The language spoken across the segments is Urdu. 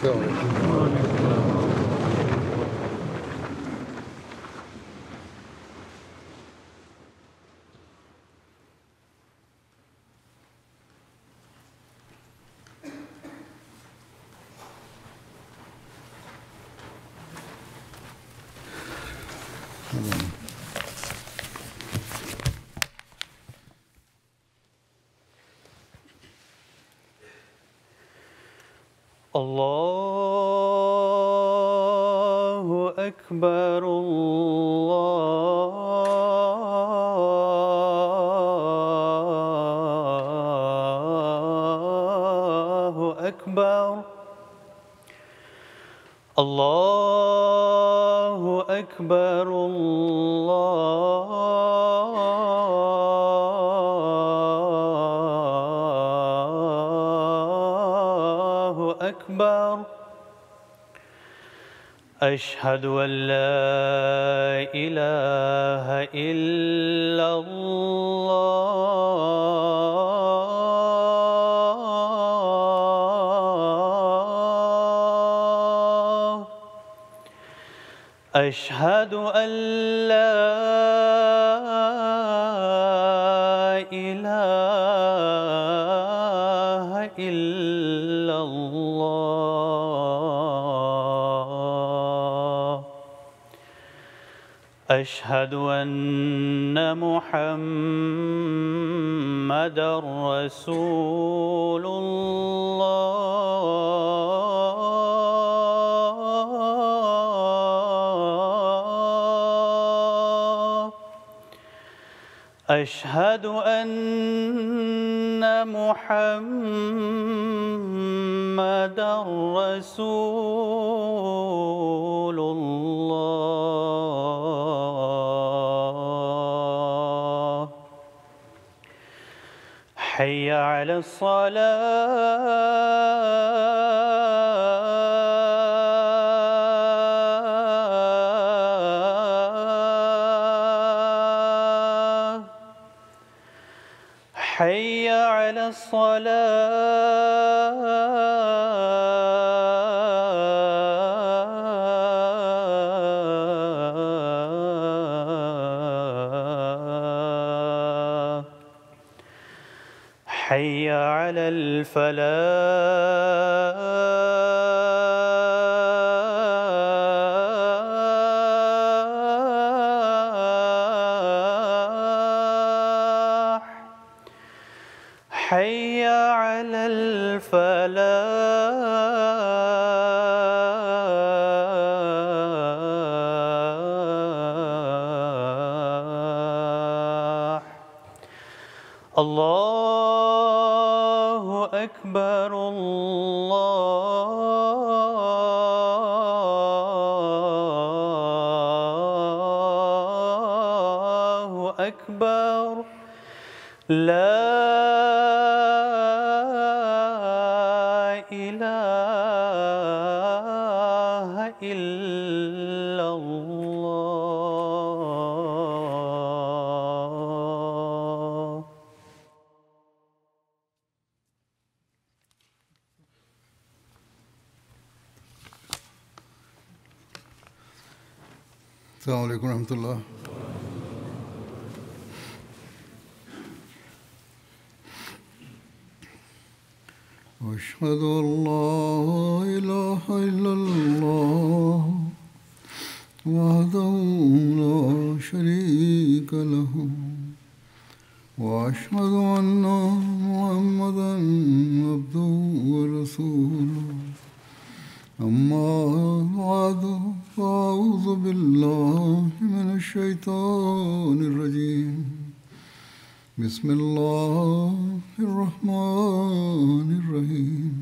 السلام علیکم. اللہ اکبر اللہ اکبر اللہ اکبر اللہ اکبر اشہد ان لا الہ الا اللہ اشہد ان لا الہ الا اللہ اشہد ان محمدا رسول اللہ اشہد ان محمدا رسول اللہ حی علی الصلاة حی علی الصلاة حی علی الفلاح حی علی الفلاح اللہ اکبر اللہ اکبر لا الہ الا اللہ. السلام علیکم ورحمۃ اللہ. أشهد أن لا إله إلا الله وحده لا شريك له وأشهد أن محمدا عبده ورسوله أما بعد فأعوذ بالله من الشيطان الرجيم بسم الله الرحمن الرحيم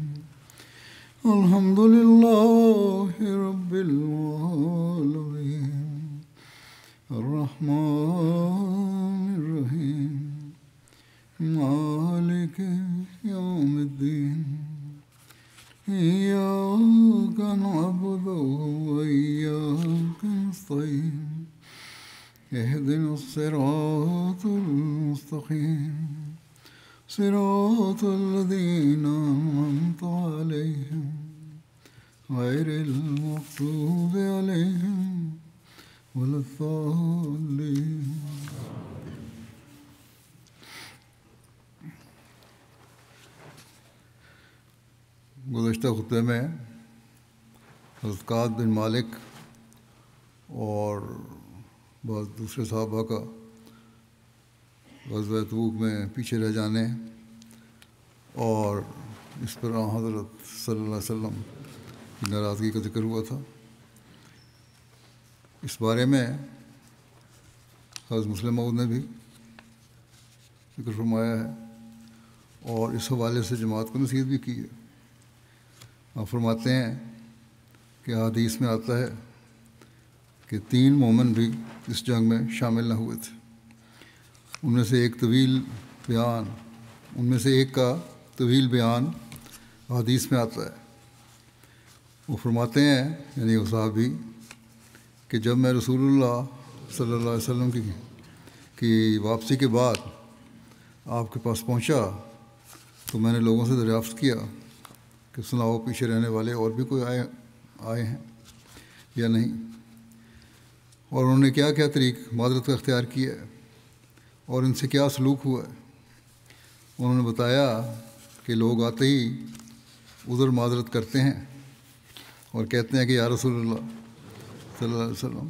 الحمد لله رب العالمين الرحمن الرحيم مالك يوم الدين إياك نعبد وإياك نستعين اهدنا الصراط المستقيم صراط الذين أنعمت عليهم غير المغضوب عليهم ولا الضالين. گزشتہ خطبے میں حضرت کعب بن مالک اور بعض دوسرے صحابہ کا غزوہ تبوک میں پیچھے رہ جانے اور اس پر حضرت صلی اللہ علیہ وسلم کی ناراضگی کا ذکر ہوا تھا. اس بارے میں حضرت مسلم موعود نے بھی ذکر فرمایا ہے اور اس حوالے سے جماعت کو نصیحت بھی کی ہے. آپ فرماتے ہیں کہ حدیث میں آتا ہے کہ 3 مومن بھی اس جنگ میں شامل نہ ہوئے تھے. ان میں سے ایک کا طویل بیان حدیث میں آتا ہے. وہ فرماتے ہیں یعنی وہ صحابی کہ جب میں رسول اللہ صلی اللہ علیہ وسلم کی واپسی کے بعد آپ کے پاس پہنچا تو میں نے لوگوں سے دریافت کیا کہ سناؤ پیچھے رہنے والے اور بھی کوئی آئے ہیں یا نہیں، اور انہوں نے کیا کیا طریق معذرت کا اختیار کیا ہے اور ان سے کیا سلوک ہوا ہے. انہوں نے بتایا کہ لوگ آتے ہی عذر معذرت کرتے ہیں اور کہتے ہیں کہ یا رسول اللہ صلی اللہ علیہ وسلم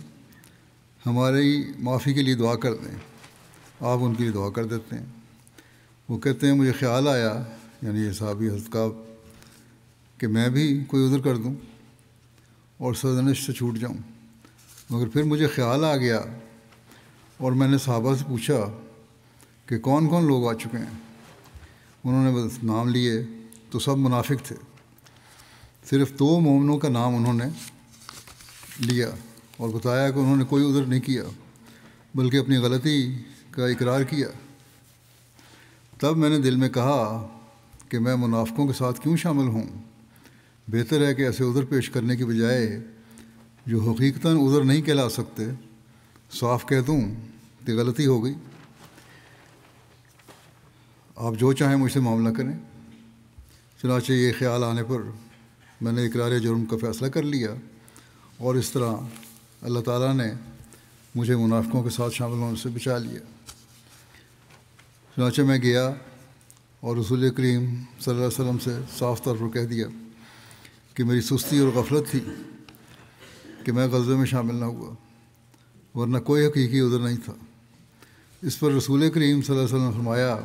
ہماری معافی کے لیے دعا کر دیں. آپ ان کے لیے دعا کر دیتے ہیں. وہ کہتے ہیں مجھے خیال آیا یعنی یہ صحابی حضرت کعب کہ میں بھی کوئی عذر کر دوں اور سرزنش سے چھوٹ جاؤں، مگر پھر مجھے خیال آ گیا اور میں نے صحابہ سے پوچھا کہ کون کون لوگ آ چکے ہیں. انہوں نے بس نام لیے تو سب منافق تھے. صرف 2 مومنوں کا نام انہوں نے لیا اور بتایا کہ انہوں نے کوئی عذر نہیں کیا بلکہ اپنی غلطی کا اقرار کیا. تب میں نے دل میں کہا کہ میں منافقوں کے ساتھ کیوں شامل ہوں. بہتر ہے کہ ایسے عذر پیش کرنے کے بجائے جو حقیقتاً عذر نہیں کہلا سکتے صاف کہہ دوں کہ غلطی ہو گئی، آپ جو چاہیں مجھ سے معاملہ کریں. چنانچہ یہ خیال آنے پر میں نے اقرار جرم کا فیصلہ کر لیا اور اس طرح اللہ تعالیٰ نے مجھے منافقوں کے ساتھ شامل ہونے سے بچا لیا. چنانچہ میں گیا اور رسول کریم صلی اللہ علیہ وسلم سے صاف طور پر کہہ دیا کہ میری سستی اور غفلت تھی کہ میں غزوے میں شامل نہ ہوا، ورنہ کوئی حقیقی عذر نہیں تھا. اس پر رسول کریم صلی اللہ علیہ وسلم نے فرمایا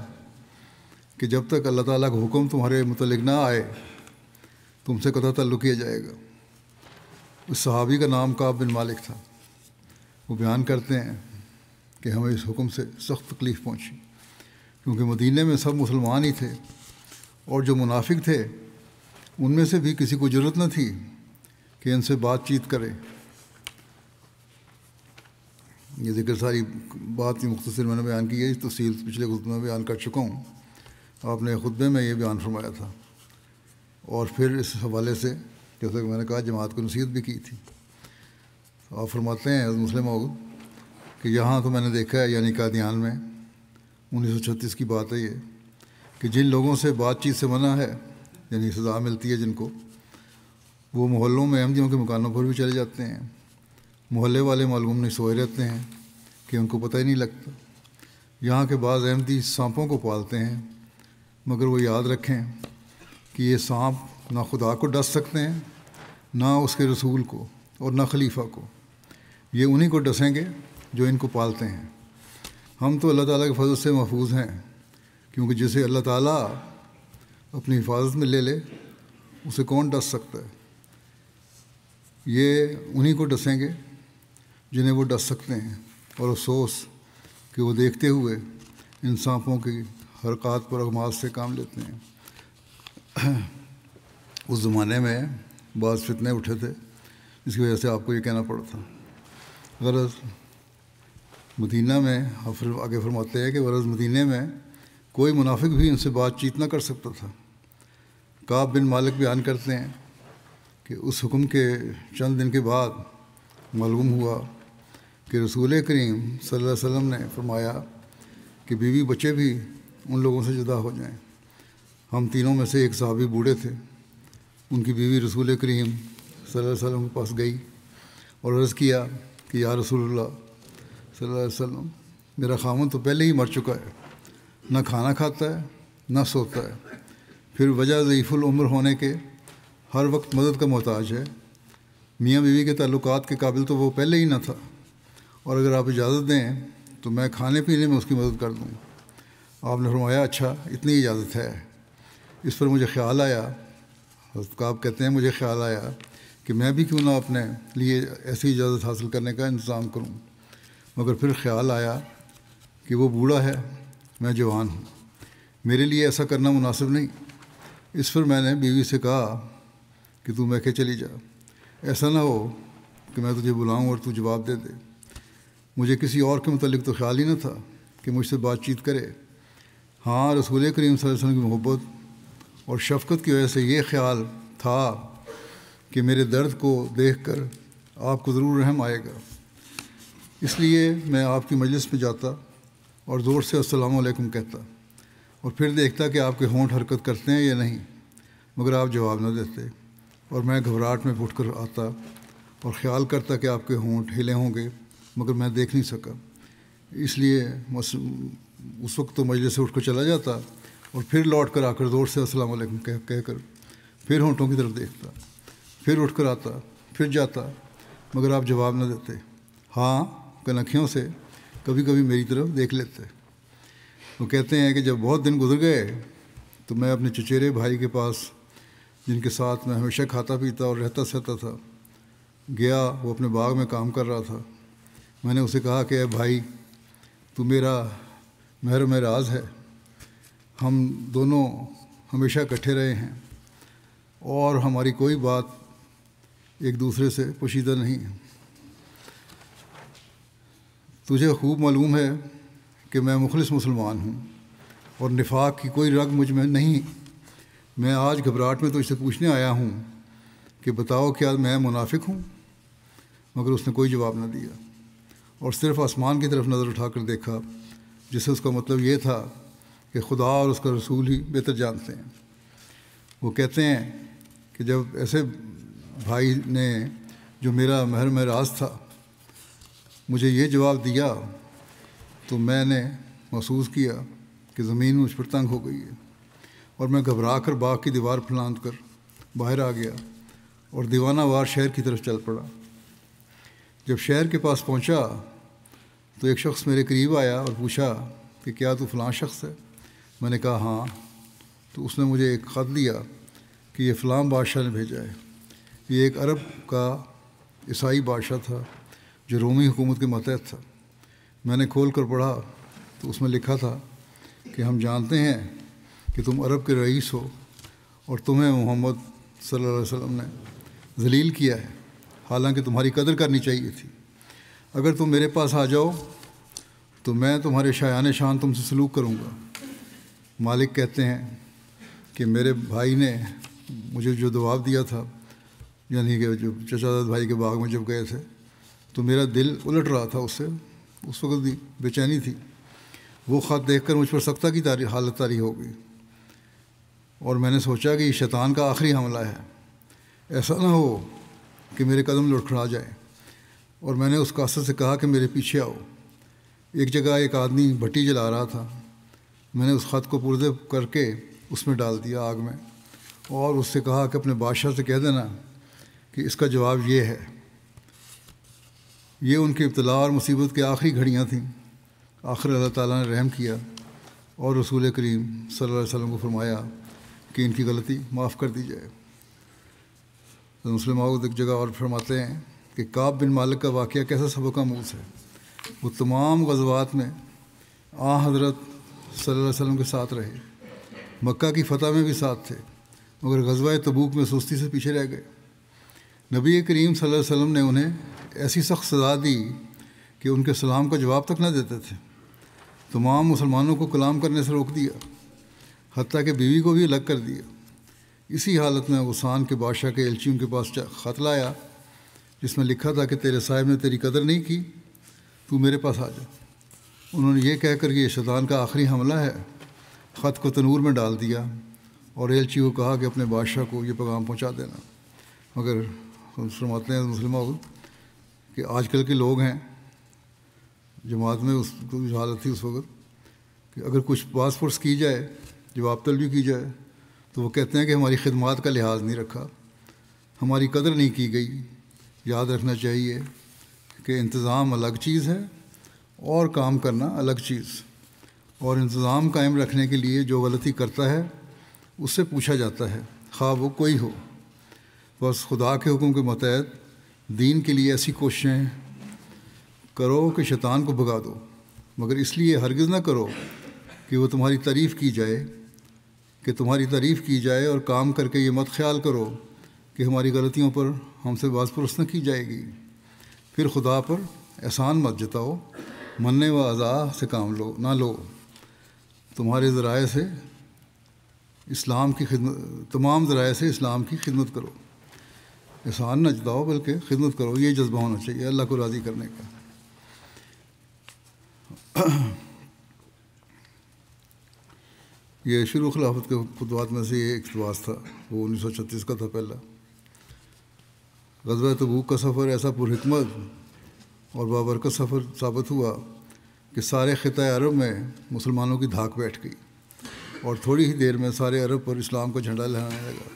کہ جب تک اللہ تعالیٰ کا حکم تمہارے متعلق نہ آئے تم سے قطع تعلق کیا جائے گا. اس صحابی کا نام کعب بن مالک تھا. وہ بیان کرتے ہیں کہ ہمیں اس حکم سے سخت تکلیف پہنچی کیونکہ مدینے میں سب مسلمان ہی تھے اور جو منافق تھے ان میں سے بھی کسی کو جرأت نہ تھی کہ ان سے بات چیت کرے. یہ ذکر ساری بات کی مختصر میں نے بیان کی ہے، تفصیل پچھلے خطبے میں بیان کر چکا ہوں. آپ نے خطبے میں یہ بیان فرمایا تھا اور پھر اس حوالے سے جیسا کہ میں نے کہا جماعت کو نصیحت بھی کی تھی. آپ فرماتے ہیں حضرت مسلم موعود کہ یہاں تو میں نے دیکھا ہے یعنی قادیان میں 1936 کی بات ہے یہ کہ جن لوگوں سے بات چیت سے منع ہے یعنی سزا ملتی ہے جن کو، وہ محلوں میں احمدیوں کے مکانوں پر بھی چلے جاتے ہیں. محلے والے معلوم نہیں سوئے رہتے ہیں کہ ان کو پتہ ہی نہیں لگتا. یہاں کے بعض احمدی سانپوں کو پالتے ہیں مگر وہ یاد رکھیں کہ یہ سانپ نہ خدا کو ڈس سکتے ہیں نہ اس کے رسول کو اور نہ خلیفہ کو. یہ انہی کو ڈسیں گے جو ان کو پالتے ہیں. ہم تو اللہ تعالیٰ کے فضل سے محفوظ ہیں کیونکہ جسے اللہ تعالیٰ اپنی حفاظت میں لے لے اسے کون ڈس سکتا ہے. یہ انہی کو ڈسیں گے جنہیں وہ ڈس سکتے ہیں اور افسوس کہ وہ دیکھتے ہوئے ان سانپوں کی حرکات پر اغماض سے کام لیتے ہیں. اس زمانے میں بعض فتنے اٹھے تھے جس کی وجہ سے آپ کو یہ کہنا پڑا تھا. غرض مدینہ میں آگے فرماتے ہیں کہ غرض مدینہ میں کوئی منافق بھی ان سے بات چیت نہ کر سکتا تھا. کعب بن مالک بیان کرتے ہیں کہ اس حکم کے چند دن کے بعد معلوم ہوا کہ رسول کریم صلی اللہ علیہ وسلم نے فرمایا کہ بیوی بچے بھی ان لوگوں سے جدا ہو جائیں. ہم تینوں میں سے ایک صحابی بوڑھے تھے، ان کی بیوی رسول کریم صلی اللہ علیہ وسلم کے پاس گئی اور عرض کیا کہ یا رسول اللہ صلی اللہ علیہ وسلم، میرا خاوند تو پہلے ہی مر چکا ہے، نہ کھانا کھاتا ہے نہ سوتا ہے، پھر وجہ ضعیف العمر ہونے کے ہر وقت مدد کا محتاج ہے، میاں بیوی کے تعلقات کے قابل تو وہ پہلے ہی نہ تھا، اور اگر آپ اجازت دیں تو میں کھانے پینے میں اس کی مدد کر دوں۔ آپ نے فرمایا اچھا اتنی اجازت ہے۔ اس پر مجھے خیال آیا، حضرت کعب کہتے ہیں مجھے خیال آیا کہ میں بھی کیوں نہ اپنے لیے ایسی اجازت حاصل کرنے کا انتظام کروں، مگر پھر خیال آیا کہ وہ بوڑھا ہے، میں جوان ہوں، میرے لیے ایسا کرنا مناسب نہیں۔ اس پر میں نے بیوی سے کہا کہ تو میکے چلی جا، ایسا نہ ہو کہ میں تجھے بلاؤں اور تو جواب دے دے۔ مجھے کسی اور کے متعلق تو خیال ہی نہ تھا کہ مجھ سے بات چیت کرے۔ ہاں، رسول کریم صلی اللہ علیہ وسلم کی محبت اور شفقت کی وجہ سے یہ خیال تھا کہ میرے درد کو دیکھ کر آپ کو ضرور رحم آئے گا، اس لیے میں آپ کی مجلس میں جاتا اور زور سے السلام علیکم کہتا، اور پھر دیکھتا کہ آپ کے ہونٹ حرکت کرتے ہیں یا نہیں، مگر آپ جواب نہ دیتے، اور میں گھبراہٹ میں اٹھ کر آتا اور خیال کرتا کہ آپ کے ہونٹ ہلے ہوں گے، مگر میں دیکھ نہیں سکا، اس لیے اس وقت تو مجلس سے اٹھ کر چلا جاتا اور پھر لوٹ کر آ کر زور سے السلام علیکم کہہ کر پھر ہونٹوں کی طرف دیکھتا، پھر اٹھ کر آتا، پھر جاتا، مگر آپ جواب نہ دیتے، ہاں کنکھیوں سے کبھی کبھی میری طرف دیکھ لیتے۔ وہ کہتے ہیں کہ جب بہت دن گزر گئے تو میں اپنے چچیرے بھائی کے پاس، جن کے ساتھ میں ہمیشہ کھاتا پیتا اور رہتا سہتا تھا، گیا۔ وہ اپنے باغ میں کام کر رہا تھا۔ میں نے اسے کہا کہ اے بھائی، تو میرا مہر راز ہے، ہم دونوں ہمیشہ اکٹھے رہے ہیں اور ہماری کوئی بات ایک دوسرے سے پوشیدہ نہیں ہے۔ تجھے خوب معلوم ہے کہ میں مخلص مسلمان ہوں اور نفاق کی کوئی رگ مجھ میں نہیں۔ میں آج گھبراہٹ میں تجھ سے پوچھنے آیا ہوں کہ بتاؤ کیا میں منافق ہوں؟ مگر اس نے کوئی جواب نہ دیا اور صرف آسمان کی طرف نظر اٹھا کر دیکھا، جس سے اس کا مطلب یہ تھا کہ خدا اور اس کا رسول ہی بہتر جانتے ہیں۔ وہ کہتے ہیں کہ جب ایسے بھائی نے، جو میرا مہر راز تھا، مجھے یہ جواب دیا تو میں نے محسوس کیا کہ زمین مجھ پر تنگ ہو گئی ہے، اور میں گھبرا کر باغ کی دیوار پھلانگ کر باہر آ گیا اور دیوانہ وار شہر کی طرف چل پڑا۔ جب شہر کے پاس پہنچا تو ایک شخص میرے قریب آیا اور پوچھا کہ کیا تو فلاں شخص ہے؟ میں نے کہا ہاں۔ تو اس نے مجھے ایک خط دیا کہ یہ فلاں بادشاہ نے بھیجا ہے۔ یہ ایک عرب کا عیسائی بادشاہ تھا جو رومی حکومت کے ماتحت تھا۔ میں نے کھول کر پڑھا تو اس میں لکھا تھا کہ ہم جانتے ہیں کہ تم عرب کے رئیس ہو اور تمہیں محمد صلی اللہ علیہ وسلم نے ذلیل کیا ہے، حالانکہ تمہاری قدر کرنی چاہیے تھی۔ اگر تم میرے پاس آ جاؤ تو میں تمہارے شایان شان تم سے سلوک کروں گا۔ مالک کہتے ہیں کہ میرے بھائی نے مجھے جو جواب دیا تھا، یعنی کہ جو چچا زاد بھائی کے باغ میں جب گئے تھے، تو میرا دل الٹ رہا تھا اس سے، اس وقت بھی بے چینی تھی۔ وہ خط دیکھ کر مجھ پر سختہ کی حالت طاری ہو گئی اور میں نے سوچا کہ یہ شیطان کا آخری حملہ ہے، ایسا نہ ہو کہ میرے قدم لڑکھڑا جائیں۔ اور میں نے اس قاصد سے کہا کہ میرے پیچھے آؤ۔ ایک جگہ ایک آدمی بھٹی جلا رہا تھا، میں نے اس خط کو پردے کر کے اس میں ڈال دیا آگ میں، اور اس سے کہا کہ اپنے بادشاہ سے کہہ دینا کہ اس کا جواب یہ ہے۔ یہ ان کی ابتلا اور مصیبت کی آخری گھڑیاں تھیں۔ آخر اللہ تعالیٰ نے رحم کیا اور رسول کریم صلی اللہ علیہ وسلم کو فرمایا کہ ان کی غلطی معاف کر دی جائے۔ مسلم معود ایک جگہ اور فرماتے ہیں کہ کعب بن مالک کا واقعہ کیسا سبق آموز ہے۔ وہ تمام غزوات میں حضرت صلی اللہ علیہ وسلم کے ساتھ رہے، مکہ کی فتح میں بھی ساتھ تھے، مگر غزوہ تبوک میں سستی سے پیچھے رہ گئے۔ نبی کریم صلی اللہ علیہ وسلم نے انہیں ایسی سخت سزا دی کہ ان کے سلام کا جواب تک نہ دیتے تھے۔ تمام مسلمانوں کو کلام کرنے سے روک دیا، حتیٰ کہ بیوی کو بھی الگ کر دیا۔ اسی حالت میں غسان کے بادشاہ کے ایلچیوں کے پاس خط لایا جس میں لکھا تھا کہ تیرے صاحب نے تیری قدر نہیں کی، تو میرے پاس آ جا۔ انہوں نے یہ کہہ کر کہ یہ شیطان کا آخری حملہ ہے، خط کو تنور میں ڈال دیا اور ایلچی کو کہا کہ اپنے بادشاہ کو یہ پیغام پہنچا دینا، مگر فرماتے ہیں مسلمہ کہ آج کل کے لوگ ہیں جماعت میں، اس کو حالت تھی اس وقت کہ اگر کچھ پاس پرس کی جائے، جواب طلبی کی جائے، تو وہ کہتے ہیں کہ ہماری خدمات کا لحاظ نہیں رکھا، ہماری قدر نہیں کی گئی۔ یاد رکھنا چاہیے کہ انتظام الگ چیز ہے اور کام کرنا الگ چیز، اور انتظام قائم رکھنے کے لیے جو غلطی کرتا ہے اس سے پوچھا جاتا ہے، خواہ وہ کوئی ہو۔ بس خدا کے حکم کے متحد دین کے لیے ایسی کوششیں کرو کہ شیطان کو بھگا دو، مگر اس لیے ہرگز نہ کرو کہ وہ تمہاری تعریف کی جائے، اور کام کر کے یہ مت خیال کرو کہ ہماری غلطیوں پر ہم سے باز پرس نہ کی جائے گی۔ پھر خدا پر احسان مت جتاؤ، مننے و اعضاء سے کام نہ لو، تمام ذرائع سے اسلام کی خدمت کرو۔ احسان نہ جتاؤ بلکہ خدمت کرو، یہ جذبہ ہونا چاہیے اللہ کو راضی کرنے کا۔ یہ شروع خلافت کے خطبات میں سے یہ اقتباس تھا، وہ 1936 کا تھا پہلا۔ غزوہ تبوک کا سفر ایسا پرحکمت اور بابرکت سفر ثابت ہوا کہ سارے خطۂ عرب میں مسلمانوں کی دھاک بیٹھ گئی، اور تھوڑی ہی دیر میں سارے عرب پر اسلام کا جھنڈا لہرانے لگا۔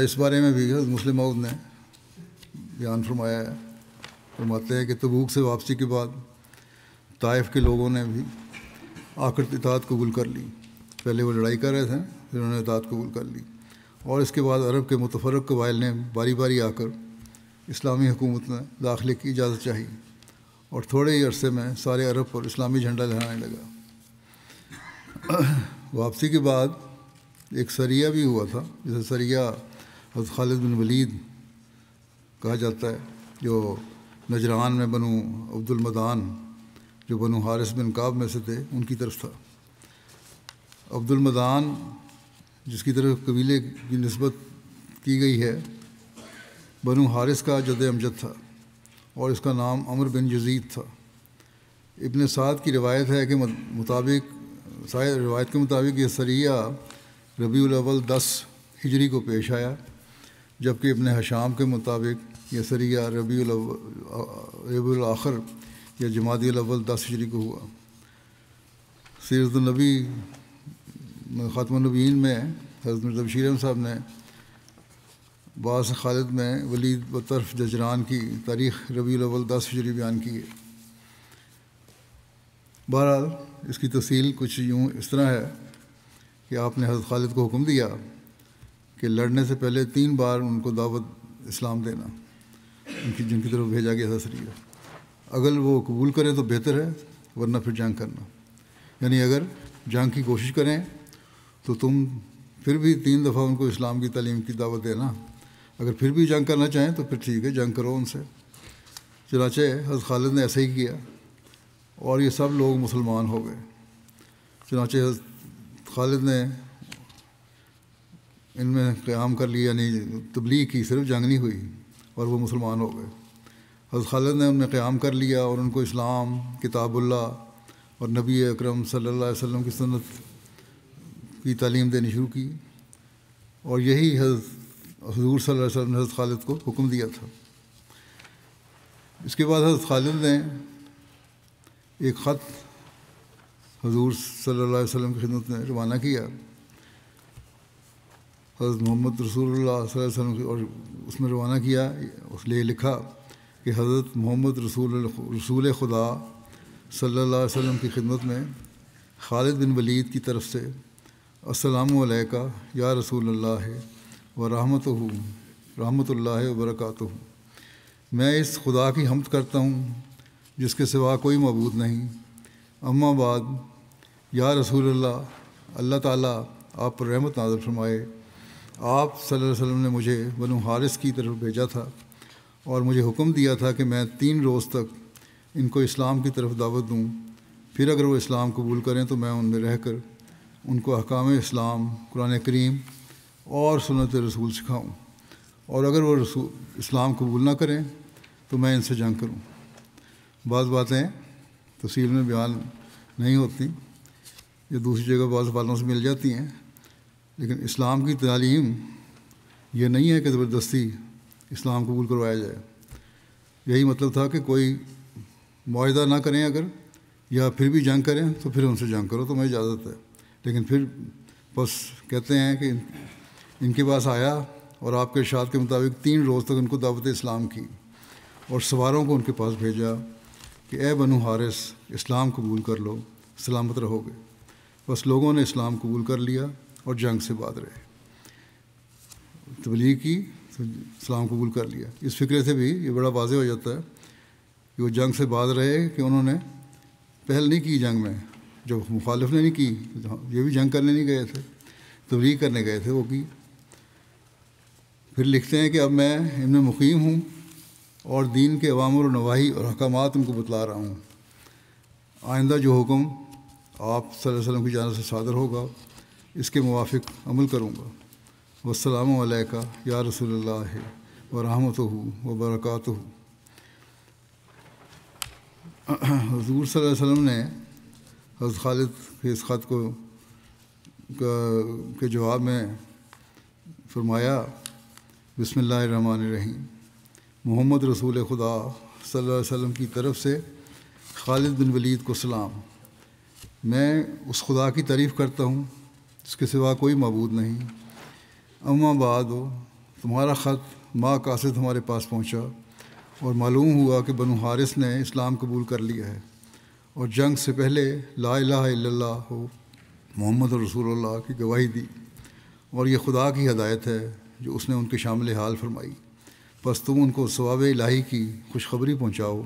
اس بارے میں بھی حضرت مسلم موعود نے بیان فرمایا ہے، فرماتے ہیں کہ تبوک سے واپسی کے بعد طائف کے لوگوں نے بھی آ کر اطاعت قبول کر لی۔ پہلے وہ لڑائی کر رہے تھے، پھر انہوں نے اطاعت قبول کر لی، اور اس کے بعد عرب کے متفرق قبائل نے باری باری آ کر اسلامی حکومت میں داخلے کی اجازت چاہی، اور تھوڑے ہی عرصے میں سارے عرب پر اسلامی جھنڈا لہرانے لگا۔ واپسی کے بعد ایک سریہ بھی ہوا تھا، جسے سریہ حضرت خالد بن ولید کہا جاتا ہے، جو نجران میں بنو عبد المدان، جو بنو حارث بن کعب میں سے تھے، ان کی طرف تھا۔ عبد المدان جس کی طرف قبیلے کی نسبت کی گئی ہے، بنو حارث کا جد امجد تھا، اور اس کا نام عمر بن یزید تھا۔ ابن سعد کی روایت ہے کہ روایت کے مطابق یہ سریہ ربیع الاول 10 ہجری کو پیش آیا، جبکہ ابن حشام کے مطابق یہ سریہ ربیع الاخر یا جمادی الاول 10 ہجری کو ہوا۔ سیرت النبی خاتم النبیین میں حضرت مرزا بشیر احمد صاحب نے بعض خالد میں ولید و طرف ججران کی تاریخ ربیع الاول 10 ہجری بیان کی ہے۔ بہرحال اس کی تفصیل کچھ یوں اس طرح ہے کہ آپ نے حضرت خالد کو حکم دیا کہ لڑنے سے پہلے 3 بار ان کو دعوت اسلام دینا، جن کی طرف بھیجا گیا تھا سریہ۔ اگر وہ قبول کریں تو بہتر ہے، ورنہ پھر جنگ کرنا، یعنی اگر جنگ کی کوشش کریں تو تم پھر بھی 3 دفعہ ان کو اسلام کی تعلیم کی دعوت دینا، اگر پھر بھی جنگ کرنا چاہیں تو پھر ٹھیک ہے، جنگ کرو ان سے۔ چنانچہ حضرت خالد نے ایسا ہی کیا، اور یہ سب لوگ مسلمان ہو گئے۔ چنانچہ حضرت خالد نے ان میں قیام کر لیا، یعنی تبلیغ کی، صرف جنگ نہیں ہوئی، اور وہ مسلمان ہو گئے۔ حضرت خالد نے ان میں قیام کر لیا اور ان کو اسلام، کتاب اللہ اور نبی اکرم صلی اللہ علیہ وسلم کی سنت کی تعلیم دینی شروع کی، اور یہی حضور صلی اللہ علیہ وسلم نے حضرت خالد کو حکم دیا تھا۔ اس کے بعد حضرت خالد نے ایک خط حضور صلی اللہ علیہ وسلم کی خدمت میں روانہ کیا، حضرت محمد رسول اللہ صلی اللہ علیہ وسلم، اور اس میں روانہ کیا، اس لیے لکھا کہ حضرت محمد رسول خدا صلی اللہ علیہ وسلم کی خدمت میں خالد بن ولید کی طرف سے السلام علیکہ یا رسول اللہ و رحمۃ اللہ وبرکاتہ۔ میں اس خدا کی حمد کرتا ہوں جس کے سوا کوئی معبود نہیں، اما بعد، یا رسول اللہ، اللہ تعالیٰ آپ پر رحمت نازل فرمائے۔ آپ صلی اللہ علیہ وسلم نے مجھے بنو حارث کی طرف بھیجا تھا، اور مجھے حکم دیا تھا کہ میں 3 روز تک ان کو اسلام کی طرف دعوت دوں، پھر اگر وہ اسلام قبول کریں تو میں ان میں رہ کر ان کو احکام اسلام، قرآن کریم اور سنت رسول سکھاؤں، اور اگر وہ اسلام قبول نہ کریں تو میں ان سے جنگ کروں۔ بعض باتیں تفصیل میں بیان نہیں ہوتی، یہ دوسری جگہ بعض والوں سے مل جاتی ہیں، لیکن اسلام کی تعلیم یہ نہیں ہے کہ زبردستی اسلام قبول کروایا جائے. یہی مطلب تھا کہ کوئی معاہدہ نہ کریں اگر، یا پھر بھی جنگ کریں تو پھر ان سے جنگ کرو، تو میں اجازت ہے. لیکن پھر بس کہتے ہیں کہ ان کے پاس آیا اور آپ کے ارشاد کے مطابق 3 روز تک ان کو دعوت اسلام کی اور سواروں کو ان کے پاس بھیجا کہ اے بنو حارث اسلام قبول کر لو، سلامت رہو گے. بس لوگوں نے اسلام قبول کر لیا اور جنگ سے بعد رہے. تبلیغ کی تو اسلام قبول کر لیا. اس فکرے سے بھی یہ بڑا واضح ہو جاتا ہے کہ وہ جنگ سے بعد رہے کہ انہوں نے پہل نہیں کی جنگ میں. جب مخالف نے نہیں کی، یہ بھی جنگ کرنے نہیں گئے تھے، تبلیغ کرنے گئے تھے، وہ کی. پھر لکھتے ہیں کہ اب میں ان میں مقیم ہوں اور دین کے اوامر و نواہی اور احکامات ان کو بتلا رہا ہوں. آئندہ جو حکم آپ صلی اللہ علیہ وسلم کی جانب سے صادر ہوگا اس کے موافق عمل کروں گا. والسلام علیکہ یا رسول اللہ ورحمتہ وبرکاتہ. حضور صلی اللہ علیہ وسلم نے حضرت خالد کے اس خط کے جواب میں فرمایا بسم اللہ الرحمن الرحیم. محمد رسول خدا صلی اللہ علیہ وسلم کی طرف سے خالد بن ولید کو سلام. میں اس خدا کی تعریف کرتا ہوں جس کے سوا کوئی معبود نہیں. اما بعد تمہارا خط ما قاصد ہمارے پاس پہنچا اور معلوم ہوا کہ بنو حارث نے اسلام قبول کر لیا ہے اور جنگ سے پہلے لا الہ الا اللہ ہو محمد رسول اللہ کی گواہی دی، اور یہ خدا کی ہدایت ہے جو اس نے ان کے شامل حال فرمائی. بس تم ان کو ثواب الہی کی خوشخبری پہنچاؤ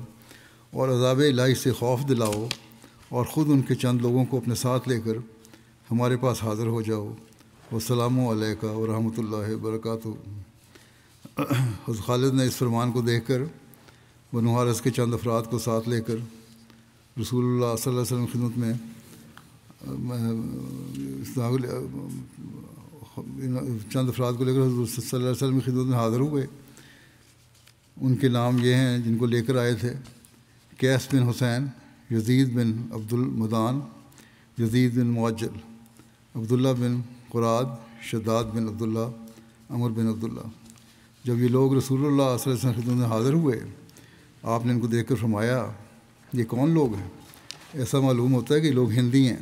اور عذاب الہی سے خوف دلاؤ، اور خود ان کے چند لوگوں کو اپنے ساتھ لے کر ہمارے پاس حاضر ہو جاؤ. والسلام علیکہ ورحمۃ اللہ وبرکاتہ. حضرت خالد نے اس فرمان کو دیکھ کر بنو حارث کے چند افراد کو ساتھ لے کر رسول اللہ صلی اللہ علیہ وسلم کی خدمت میں چند افراد کو لے کر حضور صلی اللہ علیہ وسلم کی خدمت میں حاضر ہوئے. ان کے نام یہ ہیں جن کو لے کر آئے تھے: قیس بن حسین، یزید بن عبد المدان، یزید بن معجل، عبداللہ بن قراد، شداد بن عبداللہ، عمر بن عبداللہ. جب یہ لوگ رسول اللہ صلی اللہ علیہ وسلم کی خدمت میں حاضر ہوئے، آپ نے ان کو دیکھ کر فرمایا یہ کون لوگ ہیں؟ ایسا معلوم ہوتا ہے کہ لوگ ہندی ہیں.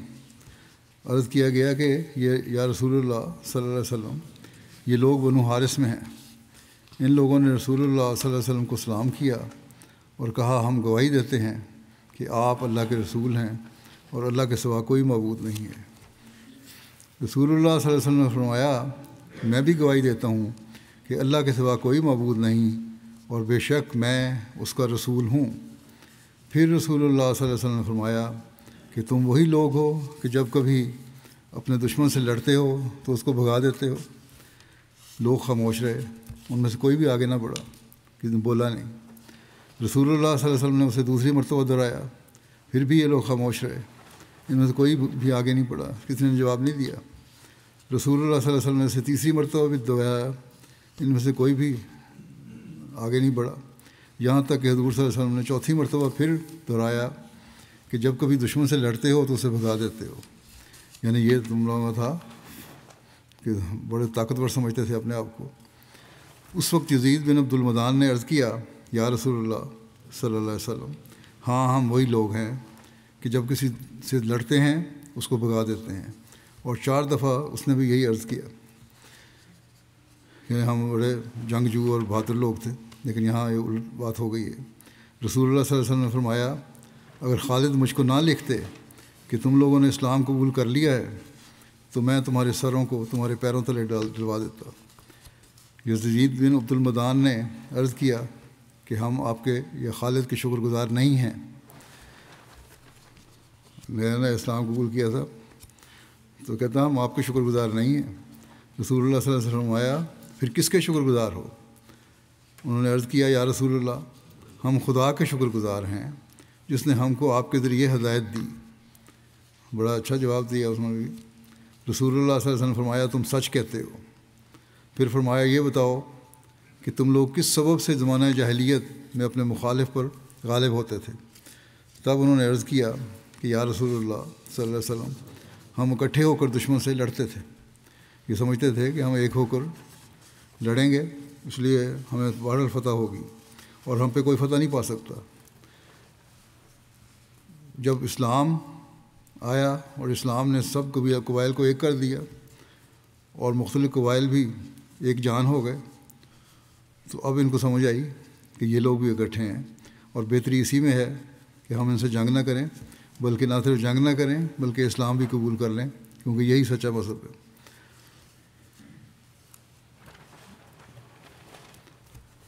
عرض کیا گیا کہ یہ یا رسول اللہ صلی اللہ علیہ وسلم یہ لوگ بنو حارث میں ہیں. ان لوگوں نے رسول اللہ صلی اللہ علیہ وسلم کو سلام کیا اور کہا ہم گواہی دیتے ہیں کہ آپ اللہ کے رسول ہیں اور اللہ کے سوا کوئی معبود نہیں ہے. رسول اللہ صلی اللہ علیہ وسلم نے فرمایا میں بھی گواہی دیتا ہوں کہ اللہ کے سوا کوئی معبود نہیں اور بے شک میں اس کا رسول ہوں. پھر رسول اللہ صلی اللہ علیہ وسلم نے فرمایا کہ تم وہی لوگ ہو کہ جب کبھی اپنے دشمن سے لڑتے ہو تو اس کو بھگا دیتے ہو. لوگ خاموش رہے، ان میں سے کوئی بھی آگے نہ بڑھا، کسی نے بولا نہیں. رسول اللہ صلی اللہ علیہ وسلم نے اسے دوسری مرتبہ دہرایا، پھر بھی یہ لوگ خاموش رہے، ان میں سے کوئی بھی آگے نہیں بڑھا، کسی نے جواب نہیں دیا. رسول اللہ صلی اللہ علیہ وسلم نے اسے تیسری مرتبہ بھی دہرایا، ان میں سے کوئی بھی آگے نہیں بڑھا. یہاں تک کہ حضور صلی اللہ علیہ وسلم نے چوتھی مرتبہ پھر دہرایا کہ جب کبھی دشمن سے لڑتے ہو تو اسے بھگا دیتے ہو. یعنی یہ تم لوگوں میں تھا کہ بڑے طاقتور سمجھتے تھے اپنے آپ کو. اس وقت یزید بن عبد المدان نے عرض کیا یا رسول اللہ صلی اللہ علیہ وسلم ہاں ہم وہی لوگ ہیں کہ جب کسی سے لڑتے ہیں اس کو بھگا دیتے ہیں. اور 4 دفعہ اس نے بھی یہی عرض کیا کہ ہم بڑے جنگجو اور بہادر لوگ تھے، لیکن یہاں یہ الٹ بات ہو گئی ہے. رسول اللہ صلی اللہ علیہ وسلم نے فرمایا اگر خالد مجھ کو نہ لکھتے کہ تم لوگوں نے اسلام قبول کر لیا ہے تو میں تمہارے سروں کو تمہارے پیروں تلے ڈلوا دیتا. یزید بن عبد المدان نے عرض کیا کہ ہم آپ کے یا خالد کے شکر گزار نہیں ہیں. میں نے اسلام قبول کیا تھا تو کہتا ہم آپ کے شکر گزار نہیں ہیں. رسول اللہ صلی اللہ علیہ وسلم آیا پھر کس کے شکر گزار ہو؟ انہوں نے عرض کیا یا رسول اللہ ہم خدا کے شکر گزار ہیں جس نے ہم کو آپ کے ذریعے ہدایت دی. بڑا اچھا جواب دیا اس نے بھی. رسول اللہ صلی اللہ علیہ وسلم نے فرمایا تم سچ کہتے ہو. پھر فرمایا یہ بتاؤ کہ تم لوگ کس سبب سے زمانہ جاہلیت میں اپنے مخالف پر غالب ہوتے تھے؟ تب انہوں نے عرض کیا کہ یا رسول اللہ صلی اللہ علیہ وسلم ہم اکٹھے ہو کر دشمن سے لڑتے تھے. یہ سمجھتے تھے کہ ہم ایک ہو کر لڑیں گے، اس لیے ہمیں بہرحال فتح ہوگی اور ہم پہ کوئی فتح نہیں پا سکتا۔ جب اسلام آیا اور اسلام نے سب قبائل کو ایک کر دیا اور مختلف قبائل بھی ایک جان ہو گئے، تو اب ان کو سمجھ آئی کہ یہ لوگ بھی اکٹھے ہیں، اور بہتری اسی میں ہے کہ ہم ان سے جنگ نہ کریں، بلکہ نہ صرف جنگ نہ کریں بلکہ اسلام بھی قبول کر لیں، کیونکہ یہی سچا مذہب ہے۔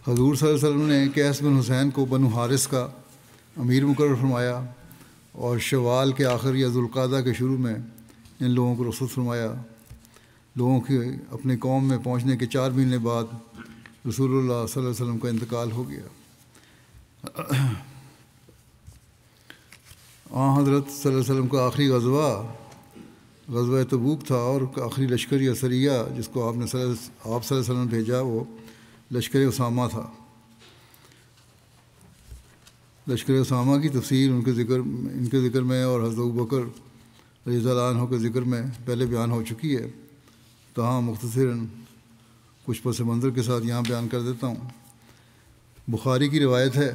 حضور صلی اللہ علیہ وسلم نے قیس بن حسین کو بنو حارث کا امیر مقرر فرمایا، اور شوال کے آخر یا ذوالقعدہ کے شروع میں ان لوگوں کو رخصت فرمایا۔ لوگوں کے اپنے قوم میں پہنچنے کے 4 مہینے بعد رسول اللہ صلی اللہ علیہ وسلم کا انتقال ہو گیا۔ حضرت صلی اللہ علیہ وسلم کا آخری غزوہ تبوک تھا، اور آخری لشکر یا سریہ جس کو آپ صلی اللہ علیہ وسلم نے بھیجا وہ لشکر اسامہ تھا۔ لشکر اسامہ کی تفصیل ان کے ذکر میں اور حضرت ابوبکر رضی اللہ عنہ کے ذکر میں پہلے بیان ہو چکی ہے، تاہم مختصراً کچھ پس منظر کے ساتھ یہاں بیان کر دیتا ہوں۔ بخاری کی روایت ہے،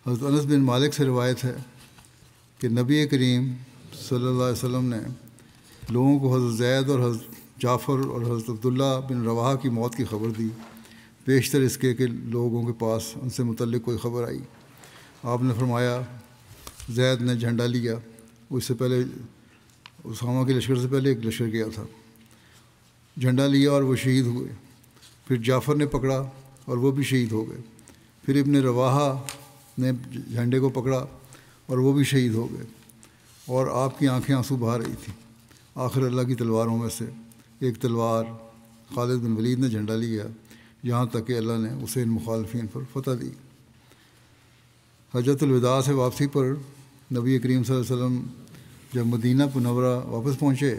حضرت انس بن مالک سے روایت ہے کہ نبی کریم صلی اللہ علیہ وسلم نے لوگوں کو حضرت زید اور حضرت جعفر اور حضرت عبداللہ بن رواحہ کی موت کی خبر دی، بیشتر اس کے کہ لوگوں کے پاس ان سے متعلق کوئی خبر آئی۔ آپ نے فرمایا زید نے جھنڈا لیا، اس سے پہلے اسامہ کے لشکر سے پہلے ایک لشکر گیا تھا، جھنڈا لیا اور وہ شہید ہوئے۔ پھر جعفر نے پکڑا اور وہ بھی شہید ہو گئے۔ پھر ابن رواحہ نے جھنڈے کو پکڑا اور وہ بھی شہید ہو گئے، اور آپ کی آنکھیں آنسو بہا رہی تھیں۔ آخر اللہ کی تلواروں میں سے ایک تلوار خالد بن ولید نے جھنڈا لیا، یہاں تک کہ اللہ نے اسے ان مخالفین پر فتح دی۔ حجۃ الوداع سے واپسی پر نبی کریم صلی اللہ علیہ وسلم جب مدینہ منورہ واپس پہنچے،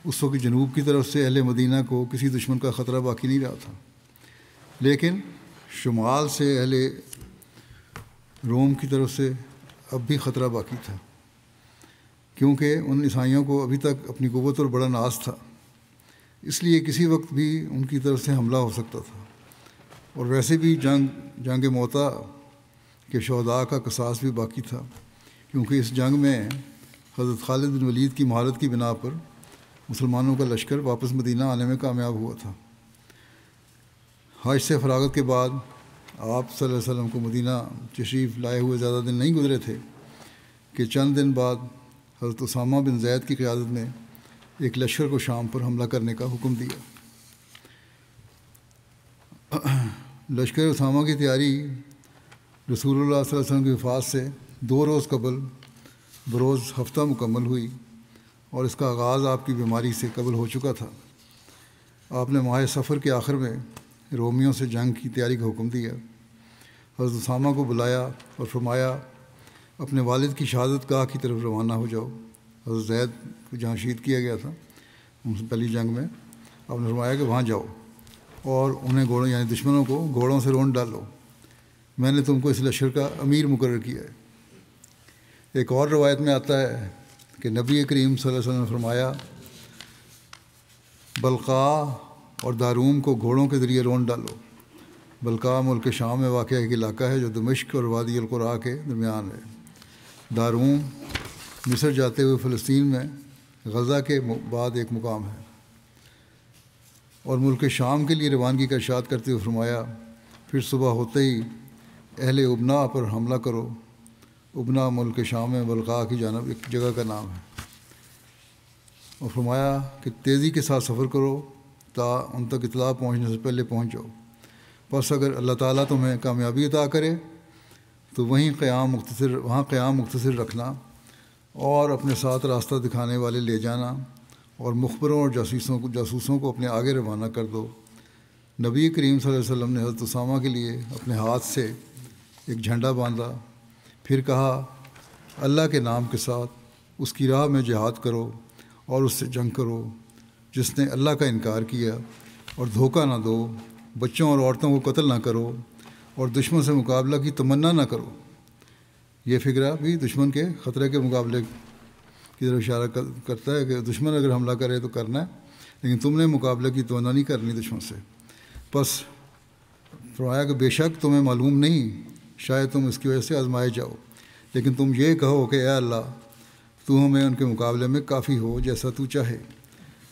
اس وقت جنوب کی طرف سے اہل مدینہ کو کسی دشمن کا خطرہ باقی نہیں رہا تھا، لیکن شمال سے اہل روم کی طرف سے اب بھی خطرہ باقی تھا، کیونکہ ان عیسائیوں کو ابھی تک اپنی قوت اور بڑا ناز تھا، اس لیے کسی وقت بھی ان کی طرف سے حملہ ہو سکتا تھا۔ اور ویسے بھی جنگ موتا کے شہداء کا قصاص بھی باقی تھا، کیونکہ اس جنگ میں حضرت خالد بن ولید کی مہارت کی بنا پر مسلمانوں کا لشکر واپس مدینہ آنے میں کامیاب ہوا تھا۔ حج سے فراغت کے بعد آپ صلی اللہ علیہ وسلم کو مدینہ تشریف لائے ہوئے زیادہ دن نہیں گزرے تھے کہ چند دن بعد حضرت اسامہ بن زید کی قیادت میں ایک لشکر کو شام پر حملہ کرنے کا حکم دیا۔ لشکر اسامہ کی تیاری رسول اللہ صلی اللہ علیہ وسلم کی وفات سے 2 روز قبل بروز ہفتہ مکمل ہوئی، اور اس کا آغاز آپ کی بیماری سے قبل ہو چکا تھا۔ آپ نے ماہ سفر کے آخر میں رومیوں سے جنگ کی تیاری کا حکم دیا۔ حضرت اسامہ کو بلایا اور فرمایا اپنے والد کی شہادت گاہ کی طرف روانہ ہو جاؤ۔ حضرت زید کو جہاں شہید کیا گیا تھا ان سے پہلی جنگ میں، آپ نے فرمایا کہ وہاں جاؤ اور انہیں گھوڑوں یعنی دشمنوں کو گھوڑوں سے رونڈ ڈالو، میں نے تم کو اس لشکر کا امیر مقرر کیا ہے۔ ایک اور روایت میں آتا ہے کہ نبی کریم صلی اللہ علیہ وسلم نے فرمایا بلقاء اور داروم کو گھوڑوں کے ذریعے رونڈ ڈالو۔ بلقاء ملک شام میں واقع ایک علاقہ ہے جو دمشق اور وادی القرا کے درمیان ہے۔ داروم مصر جاتے ہوئے فلسطین میں غزہ کے بعد ایک مقام ہے۔ اور ملک شام کے لیے روانگی کا ارشاد کرتے ہوئے فرمایا پھر صبح ہوتے ہی اہل ابنا پر حملہ کرو۔ ابنا ملک شام میں بلقاء کی جانب ایک جگہ کا نام ہے۔ اور فرمایا کہ تیزی کے ساتھ سفر کرو تا ان تک اطلاع پہنچنے سے پہلے پہنچ جاؤ، بس اگر اللہ تعالیٰ تمہیں کامیابی عطا کرے تو وہاں قیام مختصر رکھنا اور اپنے ساتھ راستہ دکھانے والے لے جانا، اور مخبروں اور جاسوسوں کو اپنے آگے روانہ کر دو۔ نبی کریم صلی اللہ علیہ وسلم نے حضرت اسامہ کے لیے اپنے ہاتھ سے ایک جھنڈا باندھا، پھر کہا اللہ کے نام کے ساتھ اس کی راہ میں جہاد کرو اور اس سے جنگ کرو جس نے اللہ کا انکار کیا، اور دھوکہ نہ دو، بچوں اور عورتوں کو قتل نہ کرو، اور دشمن سے مقابلہ کی تمنا نہ کرو۔ یہ فقرہ بھی دشمن کے خطرے کے مقابلے کی طرف اشارہ کرتا ہے کہ دشمن اگر حملہ کرے تو کرنا ہے، لیکن تم نے مقابلے کی تمنا نہیں کرنی دشمن سے۔ پس فرمایا کہ بے شک تمہیں معلوم نہیں، شاید تم اس کی وجہ سے آزمائے جاؤ، لیکن تم یہ کہو کہ اے اللہ تو ہمیں ان کے مقابلے میں کافی ہو جیسا تو چاہے،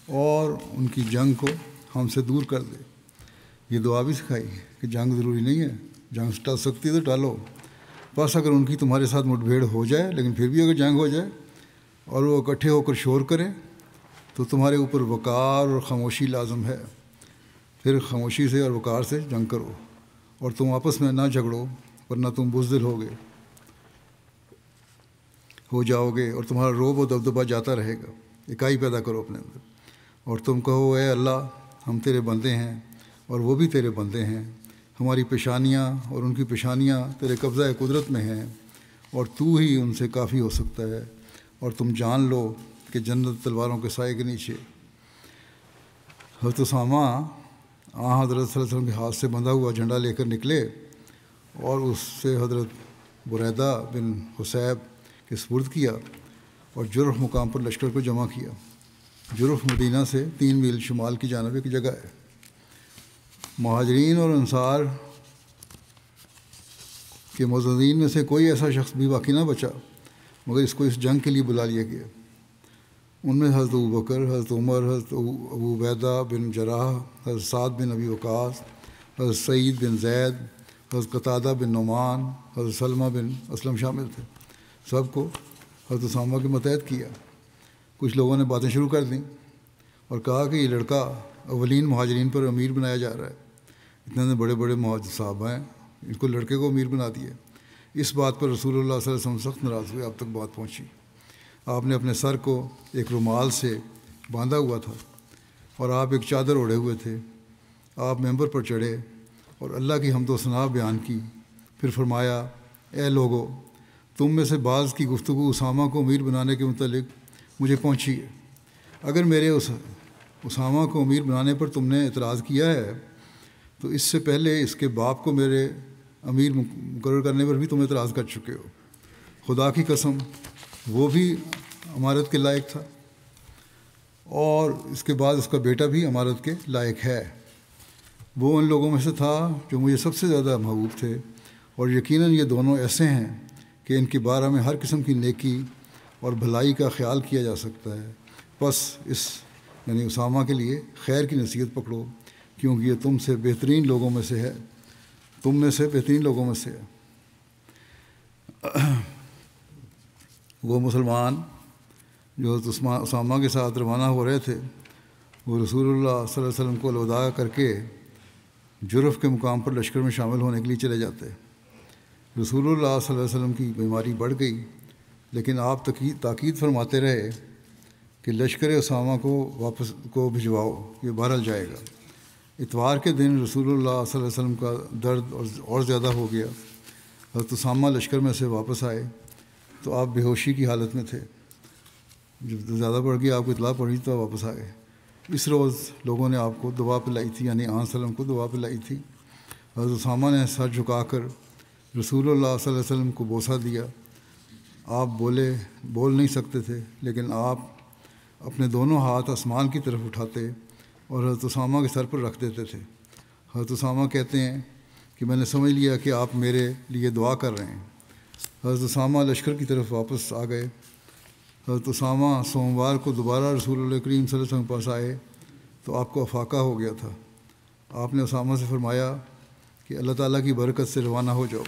اور ان کی جنگ کو ہم سے دور کر دے۔ یہ دعا بھی سکھائی کہ جنگ ضروری نہیں ہے، جنگ ٹل سکتی ہے تو ٹالو، بس اگر ان کی تمہارے ساتھ مٹ بھیڑ ہو جائے، لیکن پھر بھی اگر جنگ ہو جائے اور وہ اکٹھے ہو کر شور کریں تو تمہارے اوپر وقار اور خاموشی لازم ہے، پھر خاموشی سے اور وقار سے جنگ کرو، اور تم آپس میں نہ جھگڑو ورنہ تم بزدل ہو جاؤ گے اور تمہارا روب و دبدبہ جاتا رہے گا۔ اکائی پیدا کرو اپنے اندر، اور تم کہو اے اللہ ہم تیرے بندے ہیں اور وہ بھی تیرے بندے ہیں، ہماری پیشانیاں اور ان کی پیشانیاں تیرے قبضہ قدرت میں ہیں، اور تو ہی ان سے کافی ہو سکتا ہے، اور تم جان لو کہ جنت تلواروں کے سائے کے نیچے۔ حضرت اسامہ حضرت صلی اللہ علیہ وسلم کے ہاتھ سے بندھا ہوا جھنڈا لے کر نکلے اور اس سے حضرت بریدہ بن حصیب کے سپرد کیا اور جرف مقام پر لشکر کو جمع کیا۔ جرف مدینہ سے 3 میل شمال کی جانب ایک جگہ ہے۔ مہاجرین اور انصار کے معززین میں سے کوئی ایسا شخص بھی باقی نہ بچا مگر اس کو اس جنگ کے لیے بلا لیا گیا۔ ان میں حضرت ابوبکر، حضرت عمر، حضرت ابو عبیدہ بن جراح، حضرت سعد بن ابی وقاص، حضرت سعید بن زید، حضرت قتادہ بن نعمان، حضرت سلمہ بن اسلم شامل تھے۔ سب کو حضرت اسامہ کے متحد کیا۔ کچھ لوگوں نے باتیں شروع کر دیں اور کہا کہ یہ لڑکا اولین مہاجرین پر امیر بنایا جا رہا ہے، اتنے بڑے بڑے صحابہ ہیں، ان کو لڑکے کو امیر بنا دیا۔ اس بات پر رسول اللہ صلی اللہ علیہ وسلم سخت ناراض ہوئے۔ اب تک بات پہنچی، آپ نے اپنے سر کو ایک رومال سے باندھا ہوا تھا اور آپ ایک چادر اوڑھے ہوئے تھے۔ آپ ممبر پر چڑھے اور اللہ کی حمد و ثنا بیان کی، پھر فرمایا اے لوگو، تم میں سے بعض کی گفتگو اسامہ کو امیر بنانے کے متعلق مجھے پہنچی ہے۔ اگر میرے اسامہ کو امیر بنانے پر تم نے اعتراض کیا ہے تو اس سے پہلے اس کے باپ کو میرے امیر مقرر کرنے پر بھی تم اعتراض کر چکے ہو۔ خدا کی قسم وہ بھی امارت کے لائق تھا، اور اس کے بعد اس کا بیٹا بھی امارت کے لائق ہے۔ وہ ان لوگوں میں سے تھا جو مجھے سب سے زیادہ محبوب تھے، اور یقیناً یہ دونوں ایسے ہیں کہ ان کے بارے میں ہر قسم کی نیکی اور بھلائی کا خیال کیا جا سکتا ہے۔ بس اس یعنی اسامہ کے لیے خیر کی نصیحت پکڑو، کیونکہ یہ تم سے بہترین لوگوں میں سے ہے، تم میں سے بہترین لوگوں میں سے ہے۔ وہ مسلمان جو اسامہ کے ساتھ روانہ ہو رہے تھے، وہ رسول اللہ صلی اللہ علیہ وسلم کو الوداع کر کے جرف کے مقام پر لشکر میں شامل ہونے کے لیے چلے جاتے۔ رسول اللہ صلی اللہ علیہ وسلم کی بیماری بڑھ گئی، لیکن آپ تاکید فرماتے رہے کہ لشکر اسامہ کو بھجواؤ، یہ بہرحال جائے گا۔ اتوار کے دن رسول اللہ صلی اللہ علیہ وسلم کا درد اور زیادہ ہو گیا۔ حضرت اسامہ لشکر میں سے واپس آئے تو آپ بے ہوشی کی حالت میں تھے۔ جب زیادہ بڑھ گیا، آپ کو اطلاع پڑی تو آپ واپس آ گئے۔ اس روز لوگوں نے آپ کو دعا پلائی تھی، یعنی آن وسلم کو دعا پلائی تھی۔ حضرت اسامہ نے سر جھکا کر رسول اللہ صلی اللہ علیہ وسلم کو بوسہ دیا۔ آپ بول نہیں سکتے تھے، لیکن آپ اپنے دونوں ہاتھ آسمان کی طرف اٹھاتے اور حضرت اسامہ کے سر پر رکھ دیتے تھے۔ حضرت اسامہ کہتے ہیں کہ میں نے سمجھ لیا کہ آپ میرے لیے دعا کر رہے ہیں۔ حضرت اسامہ لشکر کی طرف واپس آ گئے۔ حضرت اسامہ سوموار کو دوبارہ رسول اللہ کریم صلی اللہ علیہ وسلم کے پاس آئے تو آپ کو افاقہ ہو گیا تھا۔ آپ نے اسامہ سے فرمایا کہ اللہ تعالیٰ کی برکت سے روانہ ہو جاؤ۔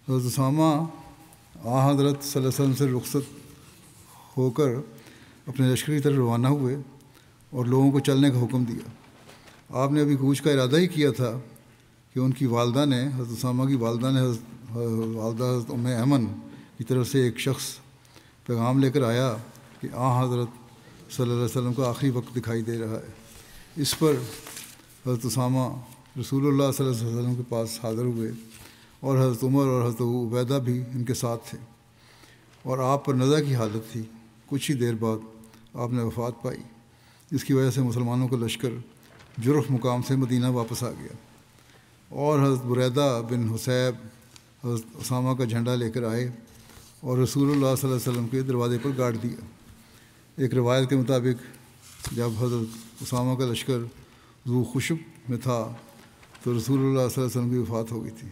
حضرت اسامہ حضرت صلی اللہ علیہ وسلم سے رخصت ہو کر اپنے لشکر کی طرف روانہ ہوئے اور لوگوں کو چلنے کا حکم دیا۔ آپ نے ابھی کوچ کا ارادہ ہی کیا تھا کہ ان کی والدہ نے، حضرت اسامہ کی والدہ نے حضرت ام ایمن کی طرف سے ایک شخص پیغام لے کر آیا کہ حضرت صلی اللہ علیہ وسلم کا آخری وقت دکھائی دے رہا ہے۔ اس پر حضرت اسامہ رسول اللہ صلی اللہ علیہ وسلم کے پاس حاضر ہوئے، اور حضرت عمر اور حضرت عبیدہ بھی ان کے ساتھ تھے، اور آپ پر نزع کی حالت تھی۔ کچھ ہی دیر بعد آپ نے وفات پائی، جس کی وجہ سے مسلمانوں کا لشکر جرف مقام سے مدینہ واپس آ گیا، اور حضرت بریدہ بن حصیب حضرت اسامہ کا جھنڈا لے کر آئے اور رسول اللہ صلی اللہ علیہ وسلم کے دروازے پر گاڑ دیا۔ ایک روایت کے مطابق جب حضرت اسامہ کا لشکر ذو خشب میں تھا تو رسول اللہ صلی اللہ علیہ وسلم کی وفات ہو گئی تھی۔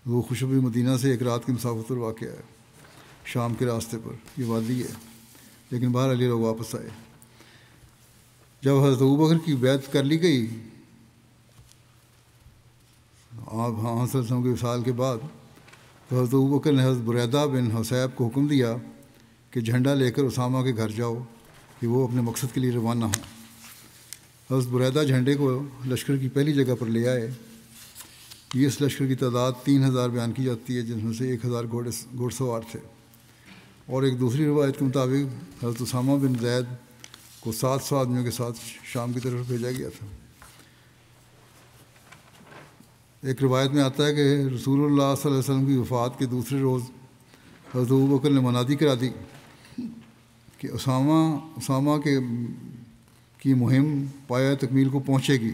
ذو خشب بھی مدینہ سے ایک رات کی مسافت پر واقع ہے، شام کے راستے پر، یہ وادی ہے، لیکن باہر علی لوگ واپس آئے۔ جب حضرت ابوبکر کی بیعت کر لی گئی آپ صلی اللہ علیہ وسلم کے وصال کے بعد، تو حضرت ابوبکر نے حضرت بریدہ بن حصیب کو حکم دیا کہ جھنڈا لے کر اسامہ کے گھر جاؤ کہ وہ اپنے مقصد کے لیے روانہ ہوں۔ حضرت بریدہ جھنڈے کو لشکر کی پہلی جگہ پر لے آئے۔ یہ اس لشکر کی تعداد 3000 بیان کی جاتی ہے، جن میں سے 1000 گھوڑ سوار تھے، اور ایک دوسری روایت کے مطابق حضرت اسامہ بن زید کو 700 آدمیوں کے ساتھ شام کی طرف بھیجا گیا تھا۔ ایک روایت میں آتا ہے کہ رسول اللہ صلی اللہ علیہ وسلم کی وفات کے دوسرے روز حضرت ابوبکر نے منادی کرا دی کہ اسامہ کی مہم پایہ تکمیل کو پہنچے گی۔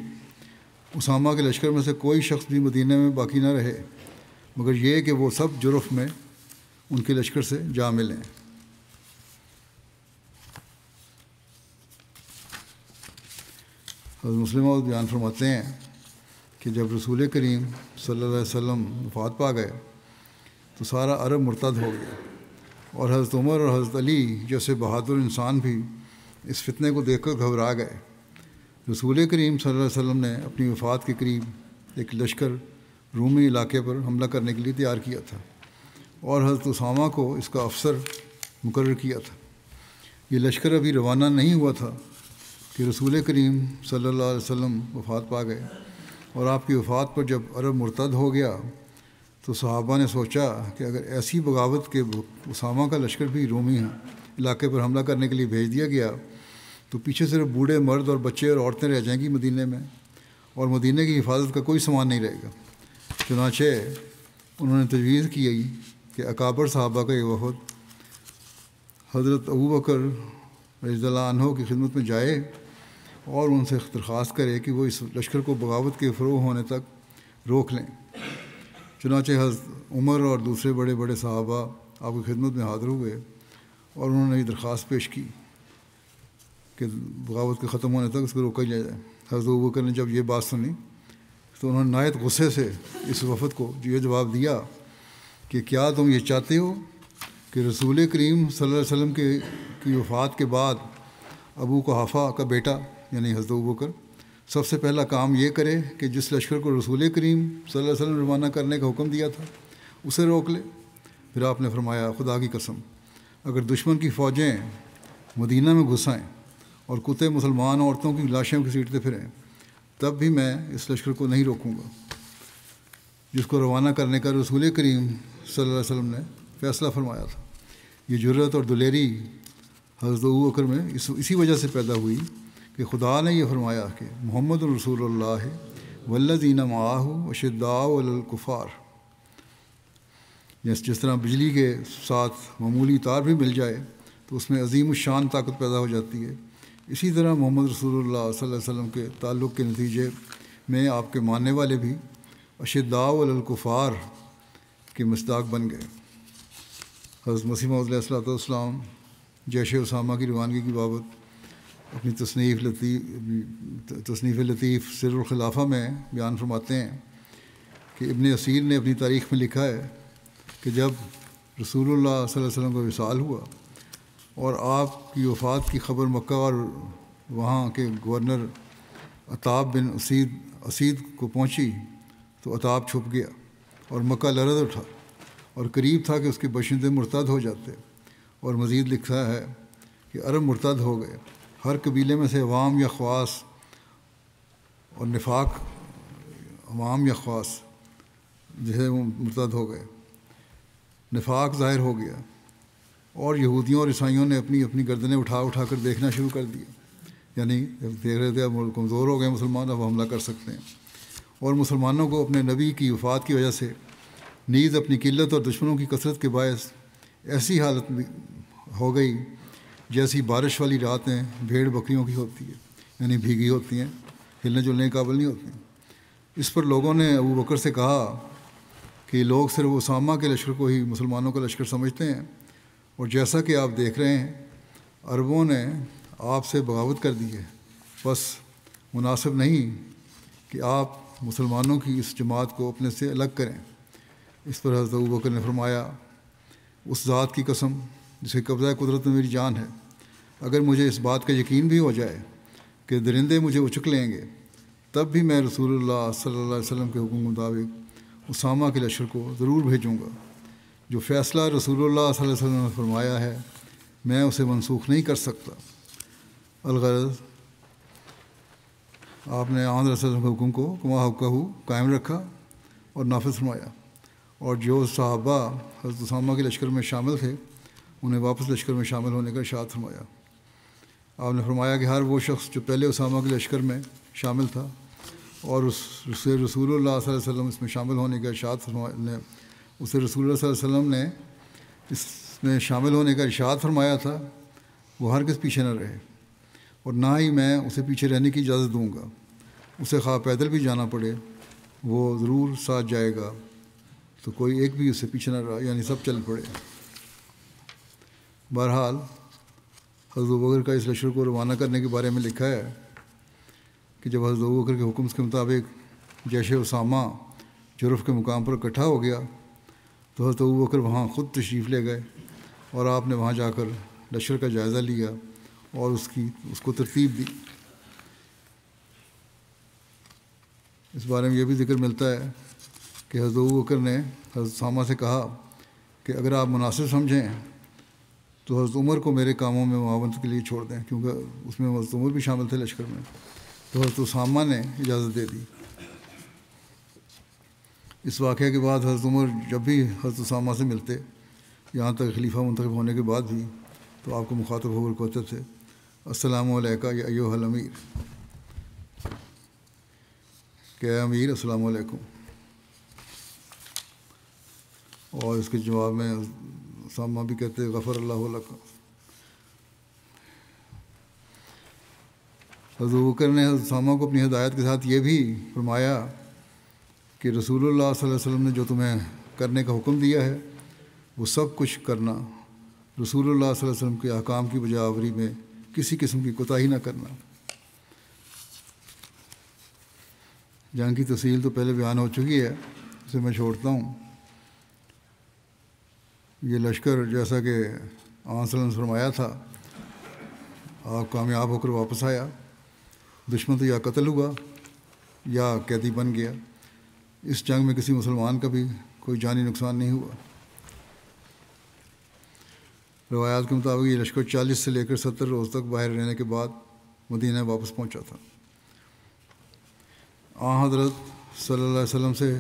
اسامہ کے لشکر میں سے کوئی شخص بھی مدینہ میں باقی نہ رہے مگر یہ کہ وہ سب جرف میں ان کے لشکر سے جا ملیں۔ حضرت مسلم بیان فرماتے ہیں کہ جب رسول کریم صلی اللہ علیہ وسلم وفات پا گئے تو سارا عرب مرتد ہو گیا، اور حضرت عمر اور حضرت علی جیسے بہادر انسان بھی اس فتنے کو دیکھ کر گھبرا گئے۔ رسول کریم صلی اللہ علیہ وسلم نے اپنی وفات کے قریب ایک لشکر رومی علاقے پر حملہ کرنے کے لیے تیار کیا تھا، اور حضرت اسامہ کو اس کا افسر مقرر کیا تھا۔ یہ لشکر ابھی روانہ نہیں ہوا تھا کہ رسول کریم صلی اللہ علیہ وسلم وفات پا گئے، اور آپ کی وفات پر جب عرب مرتد ہو گیا تو صحابہ نے سوچا کہ اگر ایسی بغاوت کے اسامہ کا لشکر بھی رومی علاقے پر حملہ کرنے کے لیے بھیج دیا گیا تو پیچھے صرف بوڑھے مرد اور بچے اور عورتیں رہ جائیں گی مدینے میں، اور مدینے کی حفاظت کا کوئی سامان نہیں رہے گا۔ چنانچہ انہوں نے تجویز کی کہ اکابر صحابہ کا یہ وفد حضرت ابوبکر رضی اللہ عنہ کی خدمت میں جائے اور ان سے درخواست کرے کہ وہ اس لشکر کو بغاوت کے فروغ ہونے تک روک لیں۔ چنانچہ حضرت عمر اور دوسرے بڑے بڑے صحابہ آپ کی خدمت میں حاضر ہوئے اور انہوں نے یہ درخواست پیش کی کہ بغاوت کے ختم ہونے تک اس کو روکا جائے۔ حضرت ابوبکر نے جب یہ بات سنی تو انہوں نے نہایت غصے سے اس وفد کو یہ جواب دیا کہ کیا تم یہ چاہتے ہو کہ رسول کریم صلی اللہ علیہ وسلم کی وفات کے بعد ابو قحافہ کا بیٹا یعنی حضرت ابوبکر سب سے پہلا کام یہ کرے کہ جس لشکر کو رسول کریم صلی اللہ علیہ وسلم نے روانہ کرنے کا حکم دیا تھا اسے روک لے؟ پھر آپ نے فرمایا خدا کی قسم اگر دشمن کی فوجیں مدینہ میں گھسائیں اور کتے مسلمان عورتوں کی لاشیں گھسیٹتے پھریں تب بھی میں اس لشکر کو نہیں روکوں گا جس کو روانہ کرنے کا رسول کریم صلی اللہ علیہ وسلم نے فیصلہ فرمایا تھا۔ یہ جرأت اور دلیری حضرت ابوبکر میں اسی وجہ سے پیدا ہوئی کہ خدا نے یہ فرمایا کہ محمد رسول اللہ والذین معہ اشداء علی الکفار، جس طرح بجلی کے ساتھ معمولی تار بھی مل جائے تو اس میں عظیم الشان طاقت پیدا ہو جاتی ہے، اسی طرح محمد رسول اللہ صلی اللہ علیہ وسلم کے تعلق کے نتیجے میں آپ کے ماننے والے بھی اشداء علی الکفار کے مصداق بن گئے۔ حضرت مسیح موعود علیہ السلام جیش اسامہ کی روانگی کی بابت اپنی تصنیف لطیف سر الخلافہ میں بیان فرماتے ہیں کہ ابن اسیر نے اپنی تاریخ میں لکھا ہے کہ جب رسول اللہ صلی اللہ علیہ وسلم کا وصال ہوا اور آپ کی وفات کی خبر مکہ اور وہاں کے گورنر عتاب بن اسید کو پہنچی تو عتاب چھپ گیا اور مکہ لرز اٹھا اور قریب تھا کہ اس کے باشندے مرتد ہو جاتے، اور مزید لکھا ہے کہ عرب مرتد ہو گئے، ہر قبیلے میں سے عوام یا خواص اور نفاق عوام یا خواص جو ہے وہ مرتد ہو گئے، نفاق ظاہر ہو گیا، اور یہودیوں اور عیسائیوں نے اپنی گردنیں اٹھا کر دیکھنا شروع کر دیا، یعنی دیکھ رہے تھے اب کمزور ہو گئے مسلمان، اب حملہ کر سکتے ہیں، اور مسلمانوں کو اپنے نبی کی وفات کی وجہ سے نیز اپنی قلت اور دشمنوں کی کثرت کے باعث ایسی حالت ہو گئی جیسی بارش والی راتیں بھیڑ بکریوں کی ہوتی ہے، یعنی بھیگی ہوتی ہیں، ہلنے جلنے کے قابل نہیں ہوتی ہیں۔ اس پر لوگوں نے ابوبکر سے کہا کہ لوگ صرف اسامہ کے لشکر کو ہی مسلمانوں کا لشکر سمجھتے ہیں، اور جیسا کہ آپ دیکھ رہے ہیں عربوں نے آپ سے بغاوت کر دی ہے، بس مناسب نہیں کہ آپ مسلمانوں کی اس جماعت کو اپنے سے الگ کریں۔ اس پر حضرت ابوبکر نے فرمایا، اس ذات کی قسم جس کے قبضہ قدرت میں میری جان ہے، اگر مجھے اس بات کا یقین بھی ہو جائے کہ درندے مجھے اچک لیں گے، تب بھی میں رسول اللہ صلی اللہ علیہ وسلم کے حکم کے مطابق اسامہ کے لشکر کو ضرور بھیجوں گا۔ جو فیصلہ رسول اللہ صلی اللہ علیہ وسلم نے فرمایا ہے میں اسے منسوخ نہیں کر سکتا۔ الغرض آپ نے آن رسول اللہ کے حکم کو کما حقہ قائم رکھا اور نافذ فرمایا، اور جو صحابہ حضرت اسامہ کے لشکر میں شامل تھے انہیں واپس لشکر میں شامل ہونے کا ارشاد فرمایا۔ آپ نے فرمایا کہ ہر وہ شخص جو پہلے اسامہ کے لشکر میں شامل تھا اور اسے رسول اللہ صلی اللہ علیہ وسلم اس میں شامل ہونے کا ارشاد فرمایا، اسے رسول اللہ صلی اللہ علیہ وسلم نے اس میں شامل ہونے کا ارشاد فرمایا تھا، وہ ہرگز پیچھے نہ رہے، اور نہ ہی میں اسے پیچھے رہنے کی اجازت دوں گا۔ اسے خواہ پیدل بھی جانا پڑے وہ ضرور ساتھ جائے گا، تو کوئی ایک بھی اس سے پیچھے نہ رہا، یعنی سب چل پڑے۔ بہرحال حضرت ابوبکر کا اس لشکر کو روانہ کرنے کے بارے میں لکھا ہے کہ جب حضرت ابوبکر کے حکم کے مطابق جیش اسامہ جرف کے مقام پر اکٹھا ہو گیا تو حضرت ابوبکر وہاں خود تشریف لے گئے، اور آپ نے وہاں جا کر لشکر کا جائزہ لیا اور اس کو ترتیب دی۔ اس بارے میں یہ بھی ذکر ملتا ہے کہ حضرت ابوبکر نے حضرت اسامہ سے کہا کہ اگر آپ مناسب سمجھیں تو حضرت عمر کو میرے کاموں میں معاونت کے لیے چھوڑ دیں، کیونکہ اس میں حضرت عمر بھی شامل تھے لشکر میں۔ تو حضرت اسامہ نے اجازت دے دی۔ اس واقعے کے بعد حضرت عمر جب بھی حضرت اسامہ سے ملتے، یہاں تک خلیفہ منتخب ہونے کے بعد بھی، تو آپ کو مخاطب ہو کر کہتے تھے، السلام علیکہ یا ایھا الامیر، کہ اے امیر السلام علیکم۔ اور اس کے جواب میں اسامہ بھی کہتے غفر اللہ لک۔ حضرت ابوبکر نے حضرت اسامہ کو اپنی ہدایت کے ساتھ یہ بھی فرمایا کہ رسول اللہ صلی اللہ علیہ وسلم نے جو تمہیں کرنے کا حکم دیا ہے وہ سب کچھ کرنا، رسول اللہ صلی اللہ علیہ وسلم کے احکام کی بجا آوری میں کسی قسم کی کوتاہی نہ کرنا۔ جنگ کی تفصیل تو پہلے بیان ہو چکی ہے، اسے میں چھوڑتا ہوں۔ یہ لشکر جیسا کہ آن صلی اللہ علیہ وسلم نے فرمایا تھا، آپ کامیاب ہو کر واپس آیا۔ دشمن تو یا قتل ہوا یا قیدی بن گیا۔ اس جنگ میں کسی مسلمان کا بھی کوئی جانی نقصان نہیں ہوا۔ روایات کے مطابق یہ لشکر 40 سے لے کر 70 روز تک باہر رہنے کے بعد مدینہ واپس پہنچا تھا۔ حضرت صلی اللہ علیہ وسلم سے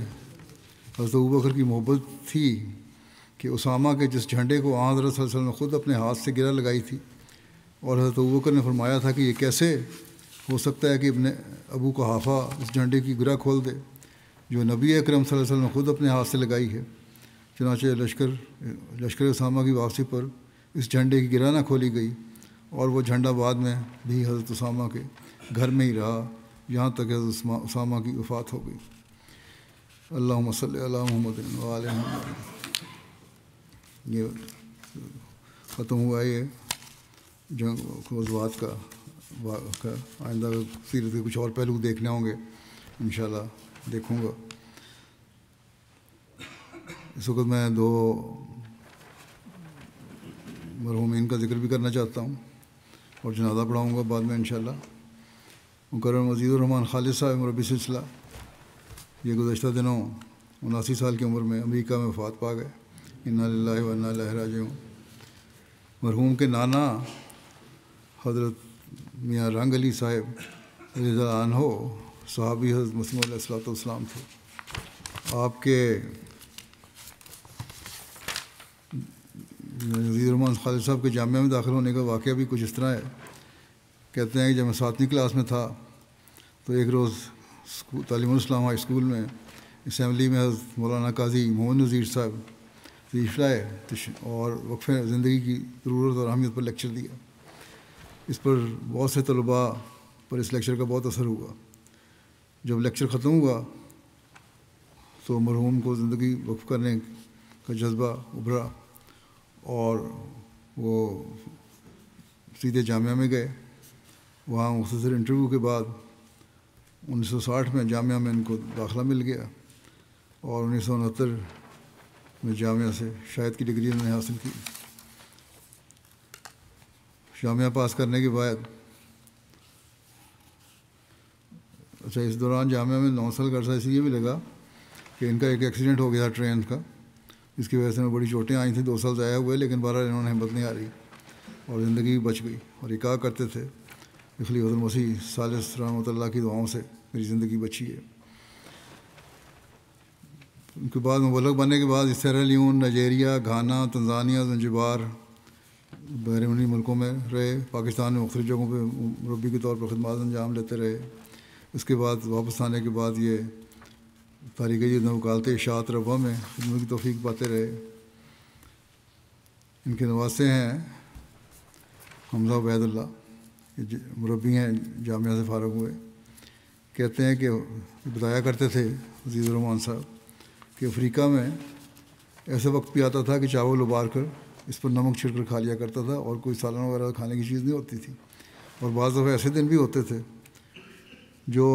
حضرت ابوبکر کی محبت تھی کہ اسامہ کے جس جھنڈے کو حضرت صلی اللہ علیہ وسلم نے خود اپنے ہاتھ سے گرہ لگائی تھی، اور حضرت ابوبکر نے فرمایا تھا کہ یہ کیسے ہو سکتا ہے کہ ابن ابو قحافہ اس جھنڈے کی گرہ کھول دے جو نبی اکرم صلی اللہ علیہ وسلم نے خود اپنے ہاتھ سے لگائی ہے۔ چنانچہ لشکر اسامہ کی واپسی پر اس جھنڈے کی گرہ نہ کھولی گئی، اور وہ جھنڈا بعد میں بھی حضرت اسامہ کے گھر میں ہی رہا یہاں تک حضرت اسامہ کی وفات ہو گئی۔ اللہم صلی علی محمد و آل محمد۔ یہ ختم ہوا یہ جنگ غزوات کا واقعہ۔ آئندہ سیرت کے کچھ اور پہلو دیکھنے ہوں گے انشاءاللہ، دیکھوں گا۔ اس وقت میں 2 مرحومین کا ذکر بھی کرنا چاہتا ہوں اور جنازہ پڑھاؤں گا بعد میں انشاءاللہ۔ مکرم عزیز الرحمٰن خالد صاحب مربی سلسلہ، یہ گزشتہ دنوں 79 سال کی عمر میں امریکہ میں وفات پا گئے۔ انا للہ و انا الیہ راجعون۔ مرحوم کے نانا حضرت میاں رنگ علی صاحب رضی اللہ عنہ صحابی حضرت مسیح علیہ الصلوۃ والسلام تھے۔ آپ کے عزیز الرحمٰن خالد صاحب کے جامعہ میں داخل ہونے کا واقعہ بھی کچھ اس طرح ہے۔ کہتے ہیں کہ جب میں 7ویں کلاس میں تھا تو ایک روز تعلیم الاسلام ہائی اسکول میں اسمبلی میں حضرت مولانا قاضی محمد نذیر صاحب تشریف لائے اور وقف زندگی کی ضرورت اور اہمیت پر لیکچر دیا۔ اس پر بہت سے طلباء پر اس لیکچر کا بہت اثر ہوا۔ جب لیکچر ختم ہوا تو مرحوم کو زندگی وقف کرنے کا جذبہ ابھرا اور وہ سیدھے جامعہ میں گئے۔ وہاں مختصر انٹرویو کے بعد 1960 میں جامعہ میں ان کو داخلہ مل گیا اور 1969 میں جامعہ سے شاید کی ڈگری انہوں نے حاصل کی۔ جامعہ پاس کرنے کے بعد اس دوران جامعہ میں 9 سال کا عرصہ اس لیے بھی لگا کہ ان کا ایک ایکسیڈنٹ ہو گیا تھا ٹرین کا، جس کی وجہ سے بڑی چوٹیں آئی تھیں، 2 سال ضائع ہوئے، لیکن بہرحال انہوں نے ہمت نہیں ہاری اور زندگی بچ گئی۔ اور یہ کہا کرتے تھے اس لیے حضرت مسیح ثالث رحمۃ اللہ کی دعاؤں سے میری زندگی بچی ہے۔ ان کے بعد مبلغ بننے کے بعد Sierra, Nigeria, Ghana, Tanzania, Zanzibar, بیرونی ملکوں میں رہے۔ پاکستان میں مختلف جگہوں پہ مربی کے طور پر خدمات انجام لیتے رہے۔ اس کے بعد واپس آنے کے بعد یہ تاریخ جدید میں وکالت اشاعت ربا میں خدمت کی توفیق پاتے رہے۔ ان کے نواسے ہیں حمزہ عبید اللہ، مربی ہیں، جامعہ سے فارغ ہوئے۔ کہتے ہیں کہ بتایا کرتے تھے عزیز الرحمان صاحب کہ افریقہ میں ایسا وقت بھی آتا تھا کہ چاول ابال کر اس پر نمک چھڑک کر کھا لیا کرتا تھا اور کوئی سالن وغیرہ کھانے کی چیز نہیں ہوتی تھی، اور بعض دفعہ ایسے دن بھی ہوتے تھے جو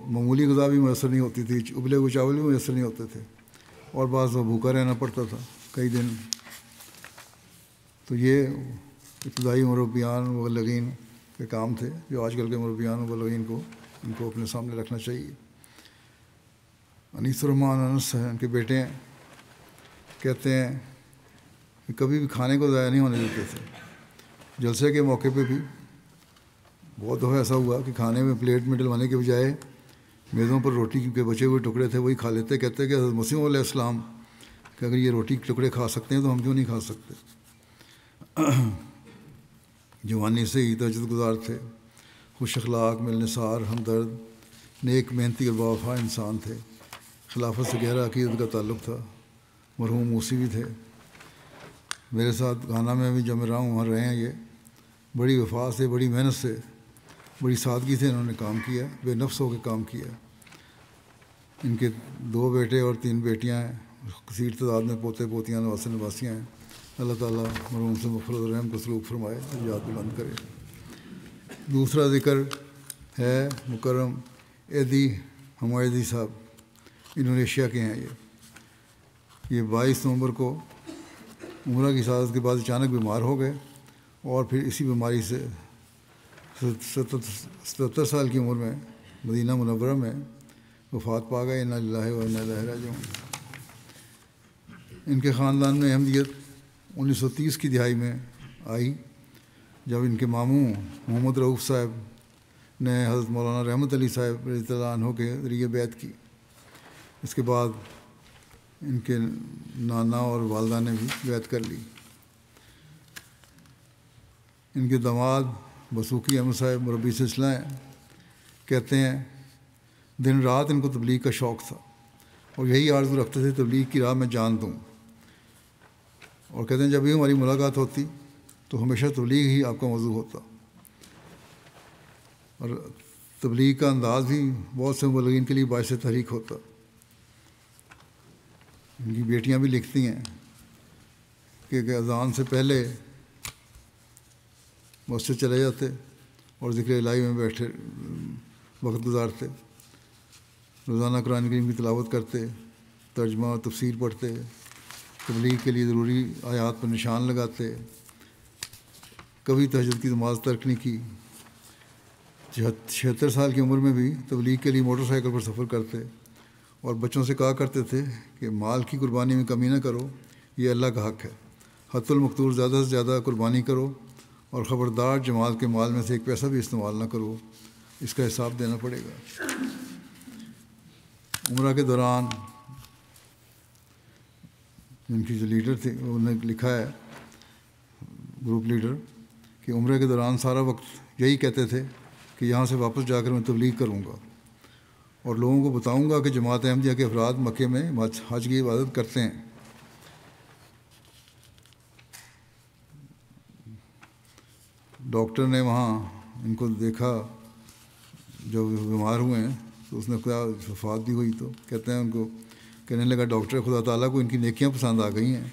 معمولی غذا بھی میسر نہیں ہوتی تھی، ابلے ہوئے چاول بھی میسر نہیں ہوتے تھے، اور بعض دفعہ بھوکا رہنا پڑتا تھا کئی دن۔ تو یہ ابتدائی مربیان مبلغین کے کام تھے جو آج کل کے مربیان مبلغین کو ان کو اپنے سامنے رکھنا چاہیے۔ انیس الرحمان انس ہیں، ان کے بیٹے ہیں، کہتے ہیں کہ کبھی بھی کھانے کو ضائع نہیں ہونے دیتے تھے۔ جلسے کے موقع پہ بھی بہت دفعہ ایسا ہوا کہ کھانے میں پلیٹ میں ڈلوانے کے بجائے میزوں پر روٹی کے بچے ہوئے ٹکڑے تھے وہی کھا لیتے۔ کہتے کہ حضرت مسیح علیہ السلام کہ اگر یہ روٹی کے ٹکڑے کھا سکتے ہیں تو ہم کیوں نہیں کھا سکتے۔ جوانی سے ہی تہجد گزار تھے، خوش اخلاق، ملنسار، ہمدرد، نیک، محنتی اور باوفا انسان تھے۔ خلافت سے گہرا عقیدت کا تعلق تھا۔ مرحوم موسی بھی تھے، میرے ساتھ گانا میں بھی جب میں رہا ہوں وہاں رہے ہیں۔ یہ بڑی وفا سے، بڑی محنت سے، بڑی سادگی سے انہوں نے کام کیا، بے نفس ہو کے کام کیا۔ ان کے 2 بیٹے اور 3 بیٹیاں ہیں، کثیر تعداد میں پوتے پوتیاں، نواسے نواسیاں ہیں۔ اللہ تعالیٰ مرحوم سے مغفرت و رحم کو سلوک فرمائے، درجات بلند کرے۔ دوسرا ذکر ہے مکرم ایدی حمایدی صاحب، انڈونیشیا کے ہیں۔ یہ 22 نومبر کو عمرہ کی سعادت کے بعد اچانک بیمار ہو گئے اور پھر اسی بیماری سے 77 سال کی عمر میں مدینہ منورہ میں وفات پا گئے۔ انا للہ و انا الیہ راجعون۔ ان کے خاندان میں احمدیت 1930 کی دہائی میں آئی جب ان کے ماموں محمد رؤوف صاحب نے حضرت مولانا رحمت علی صاحب رضی اللہ عنہ کے ذریعے بیعت کی۔ اس کے بعد ان کے نانا اور والدہ نے بھی بیعت کر لی۔ ان کے داماد بسوکی احمد صاحب مربی سلسلہ ہیں، کہتے ہیں دن رات ان کو تبلیغ کا شوق تھا اور یہی آرزو رکھتے تھے تبلیغ کی راہ میں جان دوں، اور کہتے ہیں جب بھی ہماری ملاقات ہوتی تو ہمیشہ تبلیغ ہی آپ کا موضوع ہوتا، اور تبلیغ کا انداز بھی بہت سے مبلغین کے لیے باعث تحریک ہوتا۔ ان کی بیٹیاں بھی لکھتی ہیں کہ اذان سے پہلے مسجد چلے جاتے اور ذکر الہی میں بیٹھے وقت گزارتے، روزانہ قرآن کریم کی تلاوت کرتے، ترجمہ اور تفسیر پڑھتے، تبلیغ کے لیے ضروری آیات پر نشان لگاتے، کبھی تہجد کی نماز ترک نہیں کی۔ 76 سال کی عمر میں بھی تبلیغ کے لیے موٹر سائیکل پر سفر کرتے اور بچوں سے کہا کرتے تھے کہ مال کی قربانی میں کمی نہ کرو، یہ اللہ کا حق ہے، حت المقتور زیادہ سے زیادہ قربانی کرو، اور خبردار جماعت کے مال میں سے 1 پیسہ بھی استعمال نہ کرو، اس کا حساب دینا پڑے گا۔ عمرہ کے دوران ان کی جو لیڈر تھے انہوں نے لکھا ہے، گروپ لیڈر، کہ عمرے کے دوران سارا وقت یہی کہتے تھے کہ یہاں سے واپس جا کر میں تبلیغ کروں گا اور لوگوں کو بتاؤں گا کہ جماعت احمدیہ کے افراد مکے میں حج کی عبادت کرتے ہیں۔ ڈاکٹر نے وہاں ان کو دیکھا جب بیمار ہوئے ہیں تو اس نے خدا وفات بھی ہوئی، تو کہتے ہیں ان کو کہنے لگا ڈاکٹر خدا تعالیٰ کو ان کی نیکیاں پسند آ گئی ہیں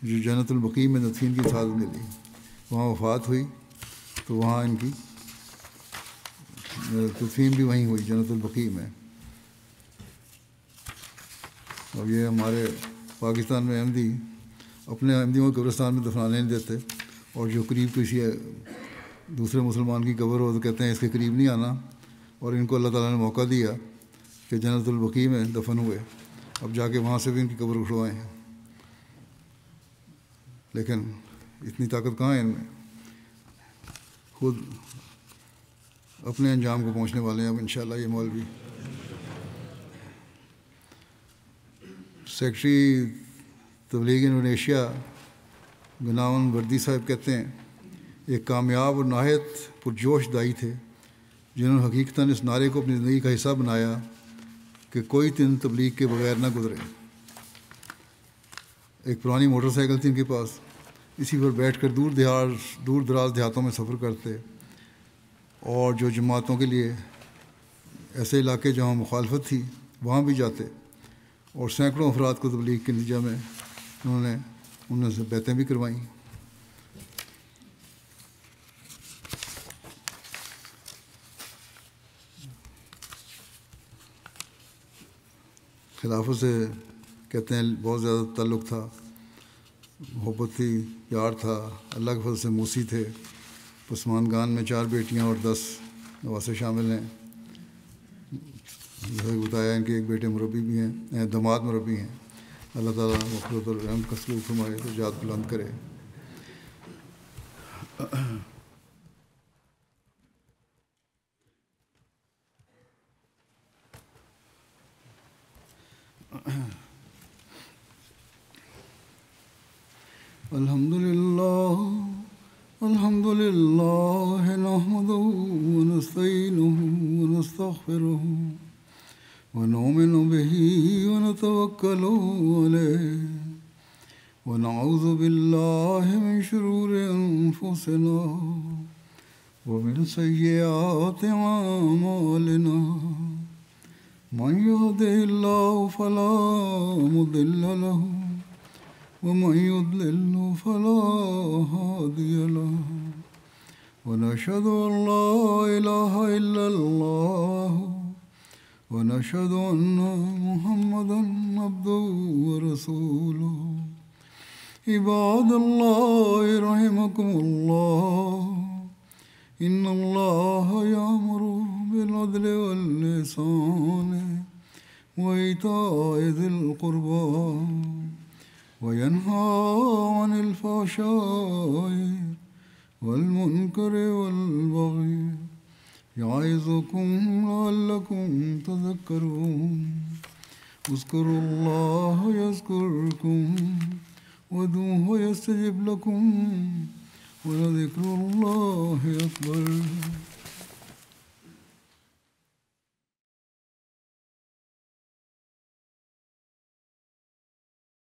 جو جنت البقیع میں ندفین کی سعادت ملی، وہاں وفات ہوئی تو وہاں ان کی تدفین بھی وہیں ہوئی جنت البقیع میں. اب یہ ہمارے پاکستان میں احمدی اپنے احمدیوں کو قبرستان میں دفنانے نہیں دیتے، اور جو قریب کسی دوسرے مسلمان کی قبر ہو تو کہتے ہیں اس کے قریب نہیں آنا، اور ان کو اللہ تعالیٰ نے موقع دیا کہ جنت البقیع میں دفن ہوئے، اب جا کے وہاں سے بھی ان کی قبر اٹھوائیں. لیکن اتنی طاقت کہاں ہے ان میں، خود اپنے انجام کو پہنچنے والے ہیں. اب انشاءاللہ یہ مولوی سیکرٹری تبلیغ انڈونیشیا گناون وردی صاحب کہتے ہیں ایک کامیاب اور نہایت پرجوش دائی تھے جنہوں نے حقیقتاً اس نعرے کو اپنی زندگی کا حصہ بنایا کہ کوئی دن تبلیغ کے بغیر نہ گزرے. ایک پرانی موٹر سائیکل تھی ان کے پاس، اسی پر بیٹھ کر دور دراز دیہاتوں میں سفر کرتے، اور جو جماعتوں کے لیے ایسے علاقے جہاں مخالفت تھی وہاں بھی جاتے، اور سینکڑوں افراد کو تبلیغ کے نتیجہ میں انہوں سے بیعتیں بھی کروائیں. خلافت سے کہتے ہیں بہت زیادہ تعلق تھا، محبت تھی، پیار تھا. اللہ کے فضل سے موسی تھے. پسماندگان میں 4 بیٹیاں اور 10 نواسے شامل ہیں. جیسے بتایا ان کے ایک بیٹے مربی بھی ہیں، داماد مربی ہیں. اللہ تعالیٰ مغفرت اور رحم کا سلوک فرمائے، درجات بلند کرے. الحمد لله نحمده ونستعينه ونستغفره ونؤمن به ونتوكل عليه ونعوذ بالله من شرور أنفسنا ومن سيئات أعمالنا من يهده الله فلا مضل له ومن يضلل فلا هادي له ونشهد أن لا إله إلا الله ونشهد أن محمدا عبده ورسوله. عباد الله رحمكم الله إن الله يأمر بالعدل والإحسان وإيتاء ذي القربى وينهى عن الفحشاء والمنكر والبغي يعظكم لعلكم تذكرون. اذكروا الله يذكركم وادعوه يستجب لكم ولذكر الله أكبر.